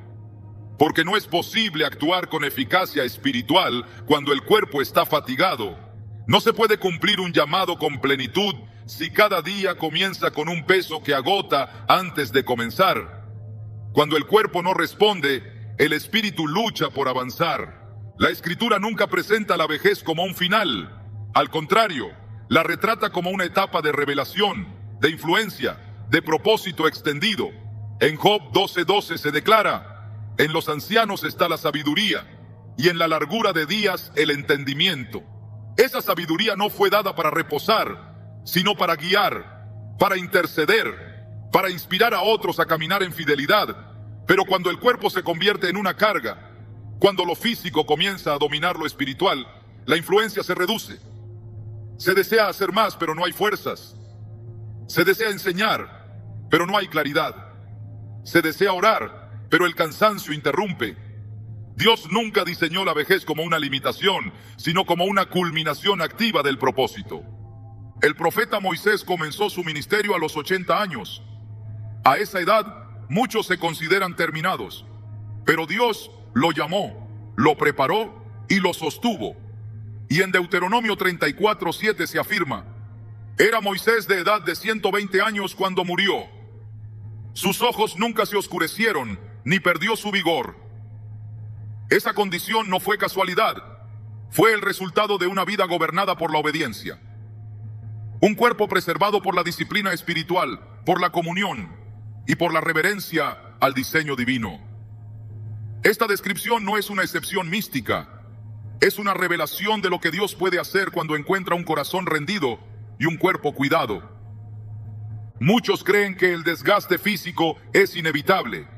S1: Porque no es posible actuar con eficacia espiritual cuando el cuerpo está fatigado. No se puede cumplir un llamado con plenitud si cada día comienza con un peso que agota antes de comenzar. Cuando el cuerpo no responde, el espíritu lucha por avanzar. La Escritura nunca presenta la vejez como un final. Al contrario, la retrata como una etapa de revelación, de influencia, de propósito extendido. En Job 12:12 se declara: en los ancianos está la sabiduría, y en la largura de días el entendimiento. Esa sabiduría no fue dada para reposar, sino para guiar, para interceder, para inspirar a otros a caminar en fidelidad. Pero cuando el cuerpo se convierte en una carga, cuando lo físico comienza a dominar lo espiritual, la influencia se reduce. Se desea hacer más, pero no hay fuerzas. Se desea enseñar, pero no hay claridad. Se desea orar, pero el cansancio interrumpe. Dios nunca diseñó la vejez como una limitación, sino como una culminación activa del propósito. El profeta Moisés comenzó su ministerio a los 80 años. A esa edad, muchos se consideran terminados, pero Dios lo llamó, lo preparó y lo sostuvo. Y en Deuteronomio 34:7 se afirma: era Moisés de edad de 120 años cuando murió. Sus ojos nunca se oscurecieron, ni perdió su vigor. Esa condición no fue casualidad, fue el resultado de una vida gobernada por la obediencia. Un cuerpo preservado por la disciplina espiritual, por la comunión y por la reverencia al diseño divino. Esta descripción no es una excepción mística, es una revelación de lo que Dios puede hacer cuando encuentra un corazón rendido y un cuerpo cuidado. Muchos creen que el desgaste físico es inevitable,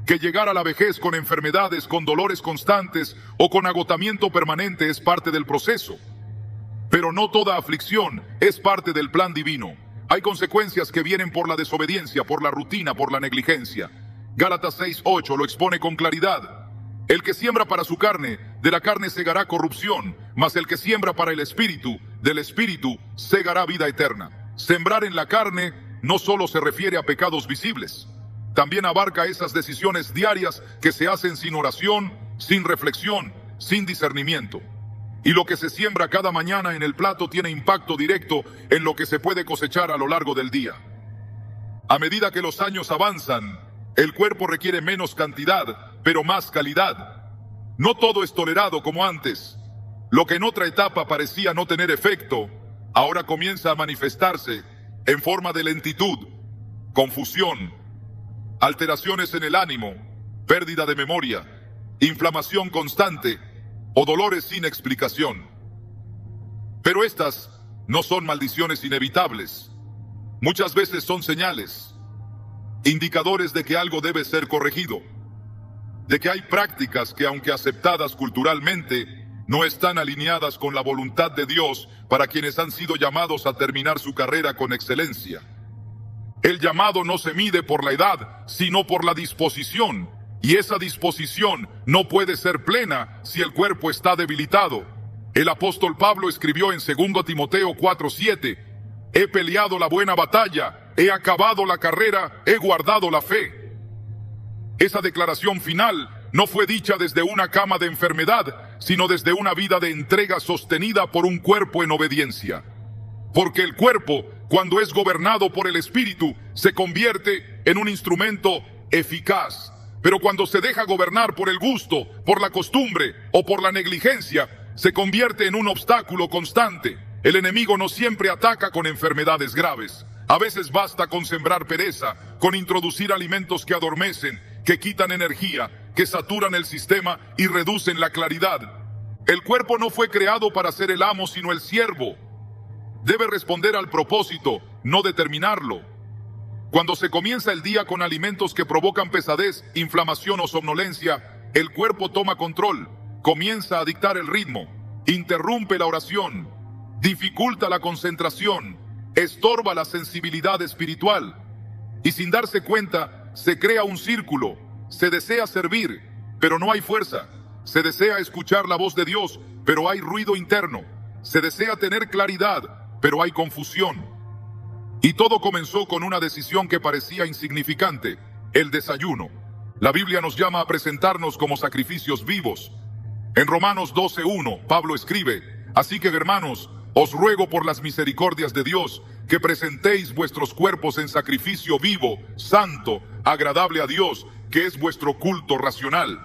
S1: que llegar a la vejez con enfermedades, con dolores constantes o con agotamiento permanente es parte del proceso. Pero no toda aflicción es parte del plan divino. Hay consecuencias que vienen por la desobediencia, por la rutina, por la negligencia. Gálatas 6:8 lo expone con claridad. El que siembra para su carne, de la carne segará corrupción, mas el que siembra para el espíritu, del espíritu segará vida eterna. Sembrar en la carne no solo se refiere a pecados visibles, también abarca esas decisiones diarias que se hacen sin oración, sin reflexión, sin discernimiento. Y lo que se siembra cada mañana en el plato tiene impacto directo en lo que se puede cosechar a lo largo del día. A medida que los años avanzan, el cuerpo requiere menos cantidad, pero más calidad. No todo es tolerado como antes. Lo que en otra etapa parecía no tener efecto, ahora comienza a manifestarse en forma de lentitud, confusión, alteraciones en el ánimo, pérdida de memoria, inflamación constante o dolores sin explicación. Pero estas no son maldiciones inevitables. Muchas veces son señales, indicadores de que algo debe ser corregido, de que hay prácticas que, aunque aceptadas culturalmente, no están alineadas con la voluntad de Dios para quienes han sido llamados a terminar su carrera con excelencia. El llamado no se mide por la edad, sino por la disposición, y esa disposición no puede ser plena si el cuerpo está debilitado. El apóstol Pablo escribió en 2 Timoteo 4:7: he peleado la buena batalla, he acabado la carrera, he guardado la fe. Esa declaración final no fue dicha desde una cama de enfermedad, sino desde una vida de entrega sostenida por un cuerpo en obediencia. Porque el cuerpo, cuando es gobernado por el Espíritu, se convierte en un instrumento eficaz. Pero cuando se deja gobernar por el gusto, por la costumbre o por la negligencia, se convierte en un obstáculo constante. El enemigo no siempre ataca con enfermedades graves. A veces basta con sembrar pereza, con introducir alimentos que adormecen, que quitan energía, que saturan el sistema y reducen la claridad. El cuerpo no fue creado para ser el amo, sino el siervo. Debe responder al propósito, no determinarlo. Cuando se comienza el día con alimentos que provocan pesadez, inflamación o somnolencia, el cuerpo toma control, comienza a dictar el ritmo, interrumpe la oración, dificulta la concentración, estorba la sensibilidad espiritual. Y sin darse cuenta, se crea un círculo. Se desea servir, pero no hay fuerza. Se desea escuchar la voz de Dios, pero hay ruido interno. Se desea tener claridad, pero hay confusión. Y todo comenzó con una decisión que parecía insignificante: el desayuno. La Biblia nos llama a presentarnos como sacrificios vivos. En Romanos 12:1, Pablo escribe: así que, hermanos, os ruego por las misericordias de Dios, que presentéis vuestros cuerpos en sacrificio vivo, santo, agradable a Dios, que es vuestro culto racional.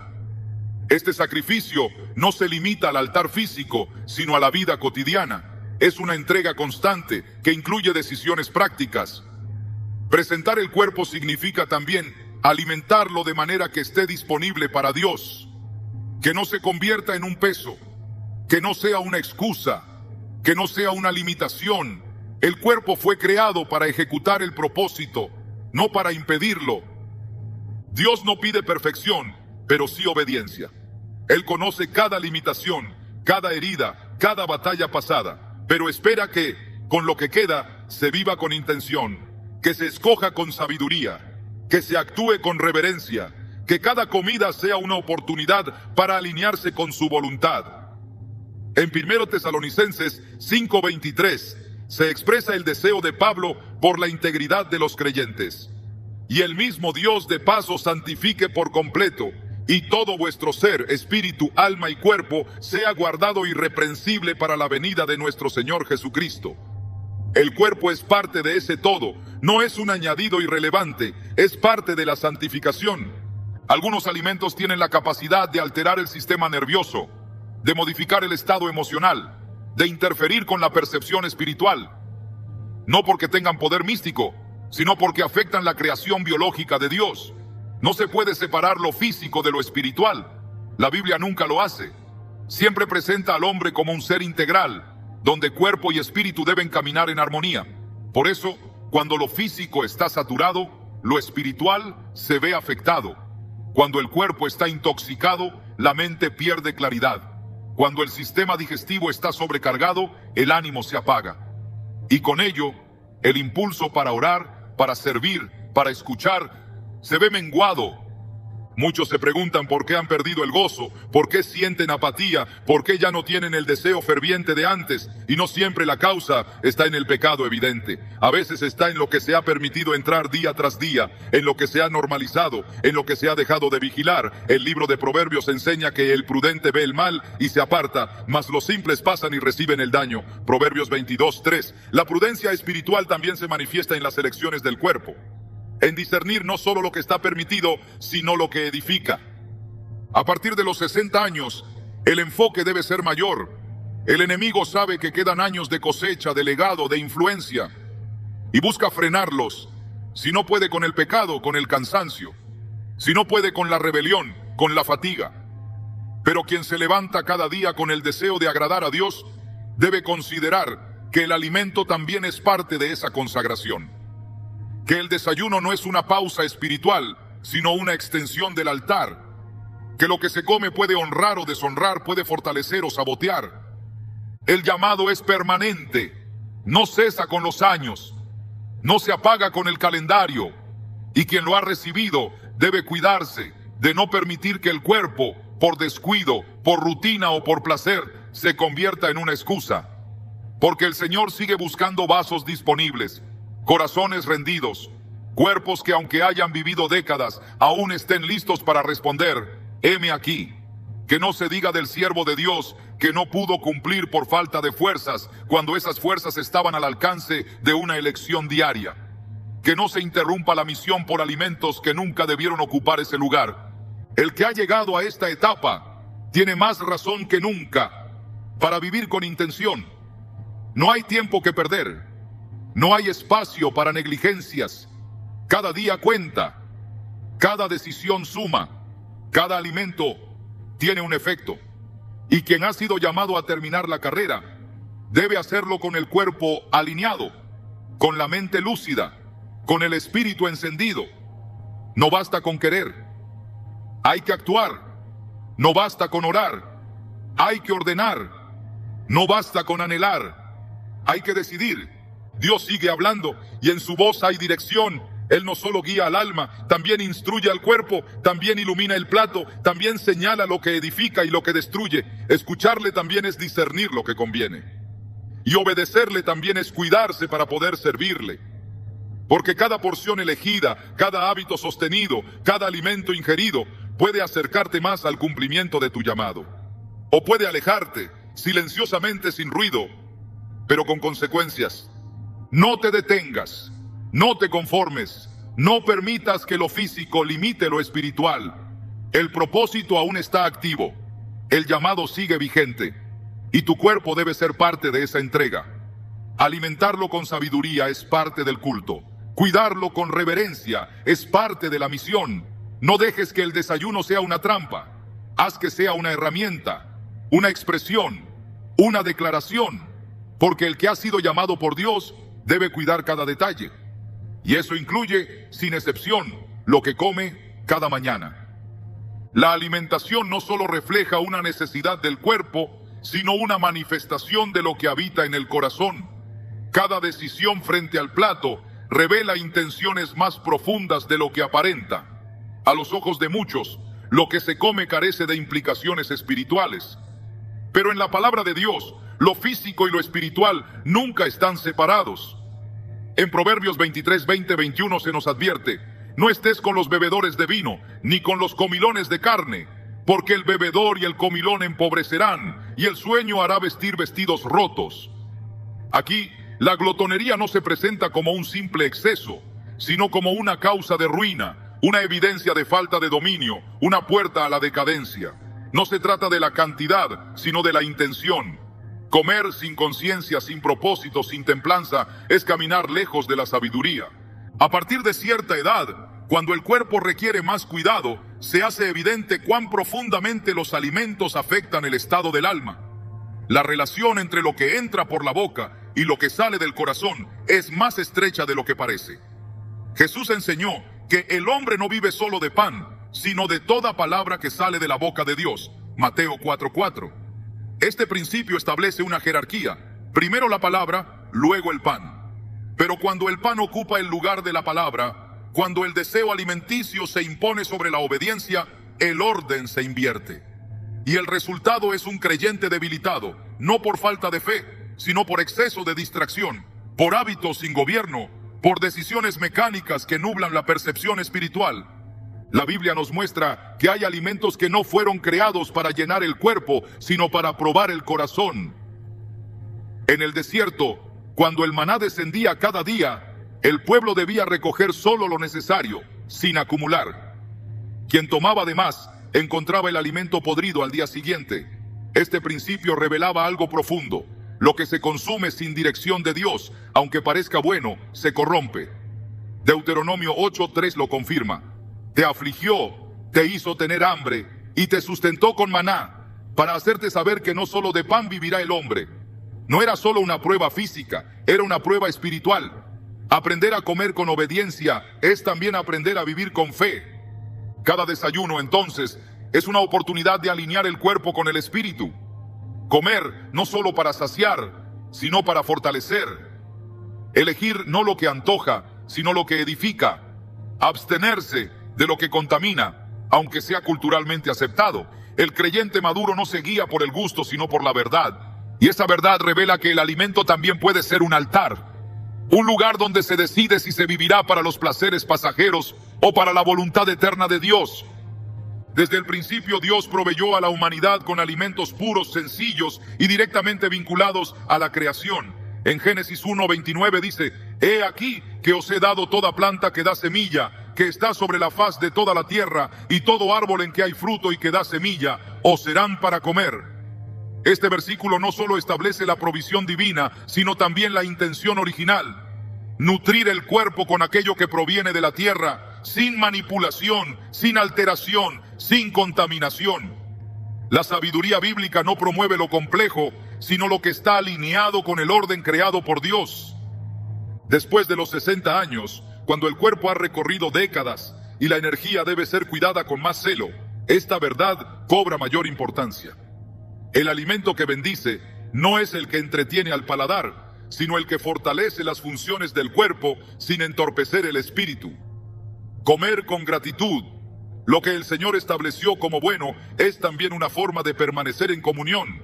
S1: Este sacrificio no se limita al altar físico, sino a la vida cotidiana. Es una entrega constante que incluye decisiones prácticas. Presentar el cuerpo significa también alimentarlo de manera que esté disponible para Dios, que no se convierta en un peso, que no sea una excusa, que no sea una limitación. El cuerpo fue creado para ejecutar el propósito, no para impedirlo. Dios no pide perfección, pero sí obediencia. Él conoce cada limitación, cada herida, cada batalla pasada, pero espera que, con lo que queda, se viva con intención, que se escoja con sabiduría, que se actúe con reverencia, que cada comida sea una oportunidad para alinearse con su voluntad. En 1 Tesalonicenses 5:23 se expresa el deseo de Pablo por la integridad de los creyentes. Y el mismo Dios de paz os santifique por completo, y todo vuestro ser, espíritu, alma y cuerpo sea guardado irreprensible para la venida de nuestro Señor Jesucristo. El cuerpo es parte de ese todo, no es un añadido irrelevante, es parte de la santificación. Algunos alimentos tienen la capacidad de alterar el sistema nervioso, de modificar el estado emocional, de interferir con la percepción espiritual. No porque tengan poder místico, sino porque afectan la creación biológica de Dios. No se puede separar lo físico de lo espiritual. La Biblia nunca lo hace. Siempre presenta al hombre como un ser integral, donde cuerpo y espíritu deben caminar en armonía. Por eso, cuando lo físico está saturado, lo espiritual se ve afectado. Cuando el cuerpo está intoxicado, la mente pierde claridad. Cuando el sistema digestivo está sobrecargado, el ánimo se apaga. Y con ello, el impulso para orar, para servir, para escuchar, se ve menguado. Muchos se preguntan por qué han perdido el gozo, por qué sienten apatía, por qué ya no tienen el deseo ferviente de antes, y no siempre la causa está en el pecado evidente. A veces está en lo que se ha permitido entrar día tras día, en lo que se ha normalizado, en lo que se ha dejado de vigilar. El libro de Proverbios enseña que el prudente ve el mal y se aparta, mas los simples pasan y reciben el daño. Proverbios 22:3. La prudencia espiritual también se manifiesta en las elecciones del cuerpo, en discernir no solo lo que está permitido, sino lo que edifica. A partir de los 60 años, el enfoque debe ser mayor. El enemigo sabe que quedan años de cosecha, de legado, de influencia, y busca frenarlos. Si no puede con el pecado, con el cansancio. Si no puede con la rebelión, con la fatiga. Pero quien se levanta cada día con el deseo de agradar a Dios, debe considerar que el alimento también es parte de esa consagración. Que el desayuno no es una pausa espiritual, sino una extensión del altar. Que lo que se come puede honrar o deshonrar, puede fortalecer o sabotear. El llamado es permanente, no cesa con los años, no se apaga con el calendario. Y quien lo ha recibido debe cuidarse de no permitir que el cuerpo, por descuido, por rutina o por placer, se convierta en una excusa. Porque el Señor sigue buscando vasos disponibles, corazones rendidos, cuerpos que aunque hayan vivido décadas, aún estén listos para responder: heme aquí. Que no se diga del siervo de Dios que no pudo cumplir por falta de fuerzas, cuando esas fuerzas estaban al alcance de una elección diaria. Que no se interrumpa la misión por alimentos que nunca debieron ocupar ese lugar. El que ha llegado a esta etapa tiene más razón que nunca para vivir con intención. No hay tiempo que perder. No hay espacio para negligencias. Cada día cuenta. Cada decisión suma. Cada alimento tiene un efecto. Y quien ha sido llamado a terminar la carrera debe hacerlo con el cuerpo alineado, con la mente lúcida, con el espíritu encendido. No basta con querer. Hay que actuar. No basta con orar. Hay que ordenar. No basta con anhelar. Hay que decidir. Dios sigue hablando y en su voz hay dirección. Él no solo guía al alma, también instruye al cuerpo, también ilumina el plato, también señala lo que edifica y lo que destruye. Escucharle también es discernir lo que conviene. Y obedecerle también es cuidarse para poder servirle. Porque cada porción elegida, cada hábito sostenido, cada alimento ingerido puede acercarte más al cumplimiento de tu llamado. O puede alejarte, silenciosamente, sin ruido, pero con consecuencias. No te detengas, no te conformes, no permitas que lo físico limite lo espiritual. El propósito aún está activo, el llamado sigue vigente, y tu cuerpo debe ser parte de esa entrega. Alimentarlo con sabiduría es parte del culto. Cuidarlo con reverencia es parte de la misión. No dejes que el desayuno sea una trampa. Haz que sea una herramienta, una expresión, una declaración, porque el que ha sido llamado por Dios debe cuidar cada detalle. Y eso incluye, sin excepción, lo que come cada mañana. La alimentación no solo refleja una necesidad del cuerpo, sino una manifestación de lo que habita en el corazón. Cada decisión frente al plato revela intenciones más profundas de lo que aparenta. A los ojos de muchos, lo que se come carece de implicaciones espirituales. Pero en la palabra de Dios, lo físico y lo espiritual nunca están separados. En Proverbios 23, 20, 21 se nos advierte: no estés con los bebedores de vino, ni con los comilones de carne, porque el bebedor y el comilón empobrecerán, y el sueño hará vestir vestidos rotos. Aquí, la glotonería no se presenta como un simple exceso, sino como una causa de ruina, una evidencia de falta de dominio, una puerta a la decadencia. No se trata de la cantidad, sino de la intención. Comer sin conciencia, sin propósito, sin templanza, es caminar lejos de la sabiduría. A partir de cierta edad, cuando el cuerpo requiere más cuidado, se hace evidente cuán profundamente los alimentos afectan el estado del alma. La relación entre lo que entra por la boca y lo que sale del corazón es más estrecha de lo que parece. Jesús enseñó que el hombre no vive solo de pan, sino de toda palabra que sale de la boca de Dios. Mateo 4:4. Este principio establece una jerarquía. Primero la palabra, luego el pan. Pero cuando el pan ocupa el lugar de la palabra, cuando el deseo alimenticio se impone sobre la obediencia, el orden se invierte. Y el resultado es un creyente debilitado, no por falta de fe, sino por exceso de distracción, por hábitos sin gobierno, por decisiones mecánicas que nublan la percepción espiritual. La Biblia nos muestra que hay alimentos que no fueron creados para llenar el cuerpo, sino para probar el corazón. En el desierto, cuando el maná descendía cada día, el pueblo debía recoger solo lo necesario, sin acumular. Quien tomaba de más, encontraba el alimento podrido al día siguiente. Este principio revelaba algo profundo. Lo que se consume sin dirección de Dios, aunque parezca bueno, se corrompe. Deuteronomio 8:3 lo confirma. Te afligió, te hizo tener hambre y te sustentó con maná, para hacerte saber que no solo de pan vivirá el hombre. No era solo una prueba física, era una prueba espiritual. Aprender a comer con obediencia es también aprender a vivir con fe. Cada desayuno, entonces, es una oportunidad de alinear el cuerpo con el espíritu. Comer no solo para saciar, sino para fortalecer. Elegir no lo que antoja, sino lo que edifica. Abstenerse de lo que contamina, aunque sea culturalmente aceptado. El creyente maduro no se guía por el gusto, sino por la verdad. Y esa verdad revela que el alimento también puede ser un altar. Un lugar donde se decide si se vivirá para los placeres pasajeros o para la voluntad eterna de Dios. Desde el principio Dios proveyó a la humanidad con alimentos puros, sencillos y directamente vinculados a la creación. En Génesis 1:29 dice: He aquí que os he dado toda planta que da semilla, que está sobre la faz de toda la tierra, y todo árbol en que hay fruto y que da semilla, os serán para comer. Este versículo no solo establece la provisión divina, sino también la intención original. Nutrir el cuerpo con aquello que proviene de la tierra, sin manipulación, sin alteración, sin contaminación. La sabiduría bíblica no promueve lo complejo, sino lo que está alineado con el orden creado por Dios. Después de los 60 años, cuando el cuerpo ha recorrido décadas y la energía debe ser cuidada con más celo, esta verdad cobra mayor importancia. El alimento que bendice no es el que entretiene al paladar, sino el que fortalece las funciones del cuerpo sin entorpecer el espíritu. Comer con gratitud, lo que el Señor estableció como bueno, es también una forma de permanecer en comunión.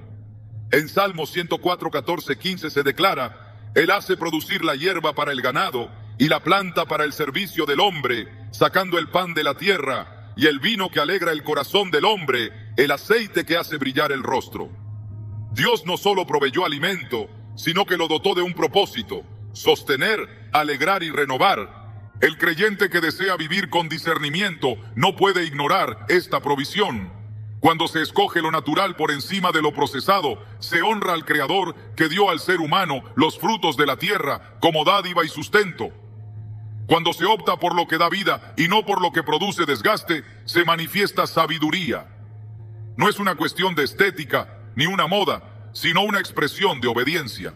S1: En Salmos 104, 14, 15 se declara: Él hace producir la hierba para el ganado y la planta para el servicio del hombre, sacando el pan de la tierra, y el vino que alegra el corazón del hombre, el aceite que hace brillar el rostro. Dios no solo proveyó alimento, sino que lo dotó de un propósito: sostener, alegrar y renovar. El creyente que desea vivir con discernimiento no puede ignorar esta provisión. Cuando se escoge lo natural por encima de lo procesado, se honra al Creador que dio al ser humano los frutos de la tierra como dádiva y sustento. Cuando se opta por lo que da vida y no por lo que produce desgaste, se manifiesta sabiduría. No es una cuestión de estética ni una moda, sino una expresión de obediencia.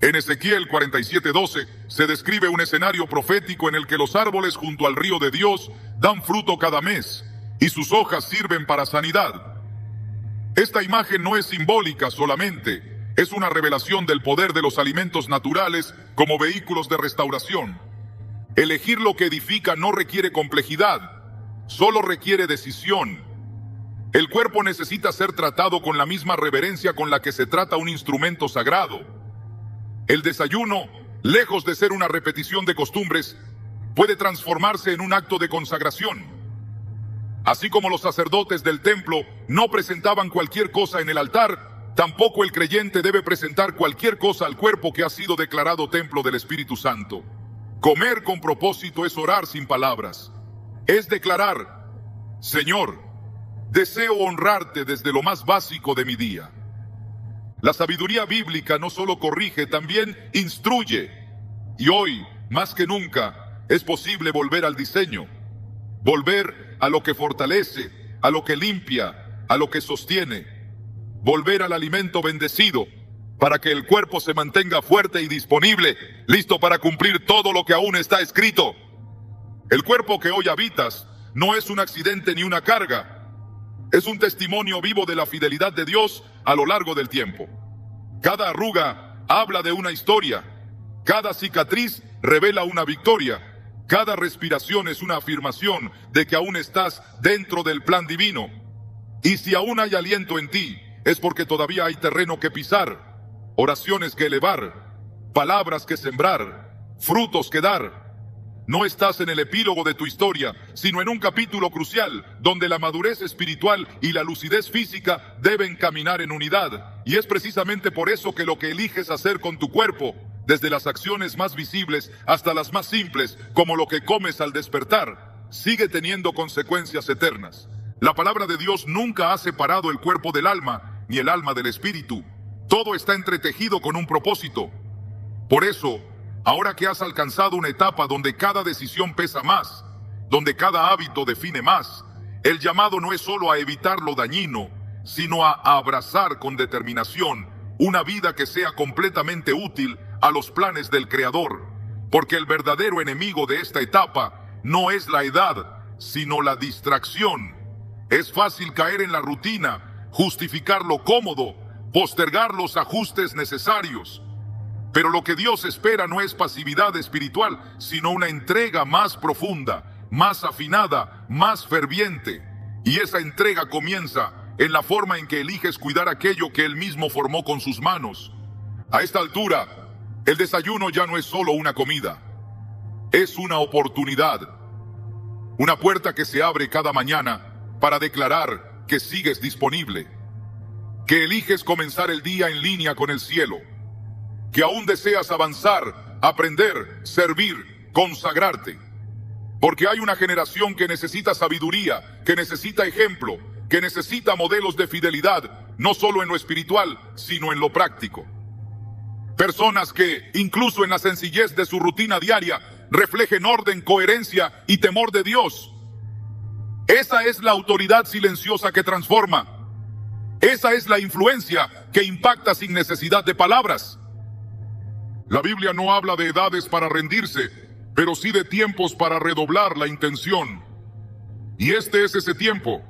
S1: En Ezequiel 47:12 se describe un escenario profético en el que los árboles junto al río de Dios dan fruto cada mes y sus hojas sirven para sanidad. Esta imagen no es simbólica solamente, es una revelación del poder de los alimentos naturales como vehículos de restauración. Elegir lo que edifica no requiere complejidad, solo requiere decisión. El cuerpo necesita ser tratado con la misma reverencia con la que se trata un instrumento sagrado. El desayuno, lejos de ser una repetición de costumbres, puede transformarse en un acto de consagración. Así como los sacerdotes del templo no presentaban cualquier cosa en el altar, tampoco el creyente debe presentar cualquier cosa al cuerpo que ha sido declarado templo del Espíritu Santo. Comer con propósito es orar sin palabras. Es declarar: Señor, deseo honrarte desde lo más básico de mi día. La sabiduría bíblica no solo corrige, también instruye. Y hoy, más que nunca, es posible volver al diseño. Volver a lo que fortalece, a lo que limpia, a lo que sostiene. Volver al alimento bendecido, para que el cuerpo se mantenga fuerte y disponible, listo para cumplir todo lo que aún está escrito. El cuerpo que hoy habitas no es un accidente ni una carga. Es un testimonio vivo de la fidelidad de Dios a lo largo del tiempo. Cada arruga habla de una historia. Cada cicatriz revela una victoria. Cada respiración es una afirmación de que aún estás dentro del plan divino. Y si aún hay aliento en ti, es porque todavía hay terreno que pisar, oraciones que elevar, palabras que sembrar, frutos que dar. No estás en el epílogo de tu historia, sino en un capítulo crucial, donde la madurez espiritual y la lucidez física deben caminar en unidad. Y es precisamente por eso que lo que eliges hacer con tu cuerpo, desde las acciones más visibles hasta las más simples, como lo que comes al despertar, sigue teniendo consecuencias eternas. La palabra de Dios nunca ha separado el cuerpo del alma, ni el alma del espíritu. Todo está entretejido con un propósito. Por eso, ahora que has alcanzado una etapa donde cada decisión pesa más, donde cada hábito define más, el llamado no es solo a evitar lo dañino, sino a abrazar con determinación una vida que sea completamente útil a los planes del Creador, porque el verdadero enemigo de esta etapa no es la edad, sino la distracción. Es fácil caer en la rutina, justificar lo cómodo, postergar los ajustes necesarios. Pero lo que Dios espera no es pasividad espiritual, sino una entrega más profunda, más afinada, más ferviente. Y esa entrega comienza en la forma en que eliges cuidar aquello que Él mismo formó con sus manos. A esta altura, el desayuno ya no es solo una comida, es una oportunidad. Una puerta que se abre cada mañana para declarar que sigues disponible, que eliges comenzar el día en línea con el cielo, que aún deseas avanzar, aprender, servir, consagrarte. Porque hay una generación que necesita sabiduría, que necesita ejemplo, que necesita modelos de fidelidad, no solo en lo espiritual, sino en lo práctico. Personas que, incluso en la sencillez de su rutina diaria, reflejen orden, coherencia y temor de Dios. Esa es la autoridad silenciosa que transforma. Esa es la influencia que impacta sin necesidad de palabras. La Biblia no habla de edades para rendirse, pero sí de tiempos para redoblar la intención. Y este es ese tiempo,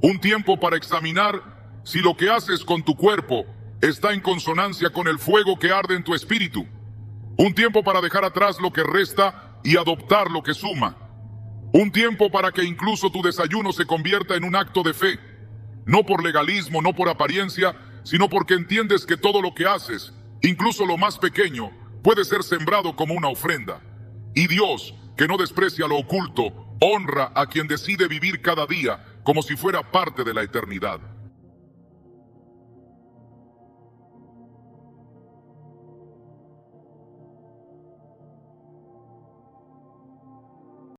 S1: un tiempo para examinar si lo que haces con tu cuerpo está en consonancia con el fuego que arde en tu espíritu. Un tiempo para dejar atrás lo que resta y adoptar lo que suma. Un tiempo para que incluso tu desayuno se convierta en un acto de fe. No por legalismo, no por apariencia, sino porque entiendes que todo lo que haces, incluso lo más pequeño, puede ser sembrado como una ofrenda. Y Dios, que no desprecia lo oculto, honra a quien decide vivir cada día como si fuera parte de la eternidad.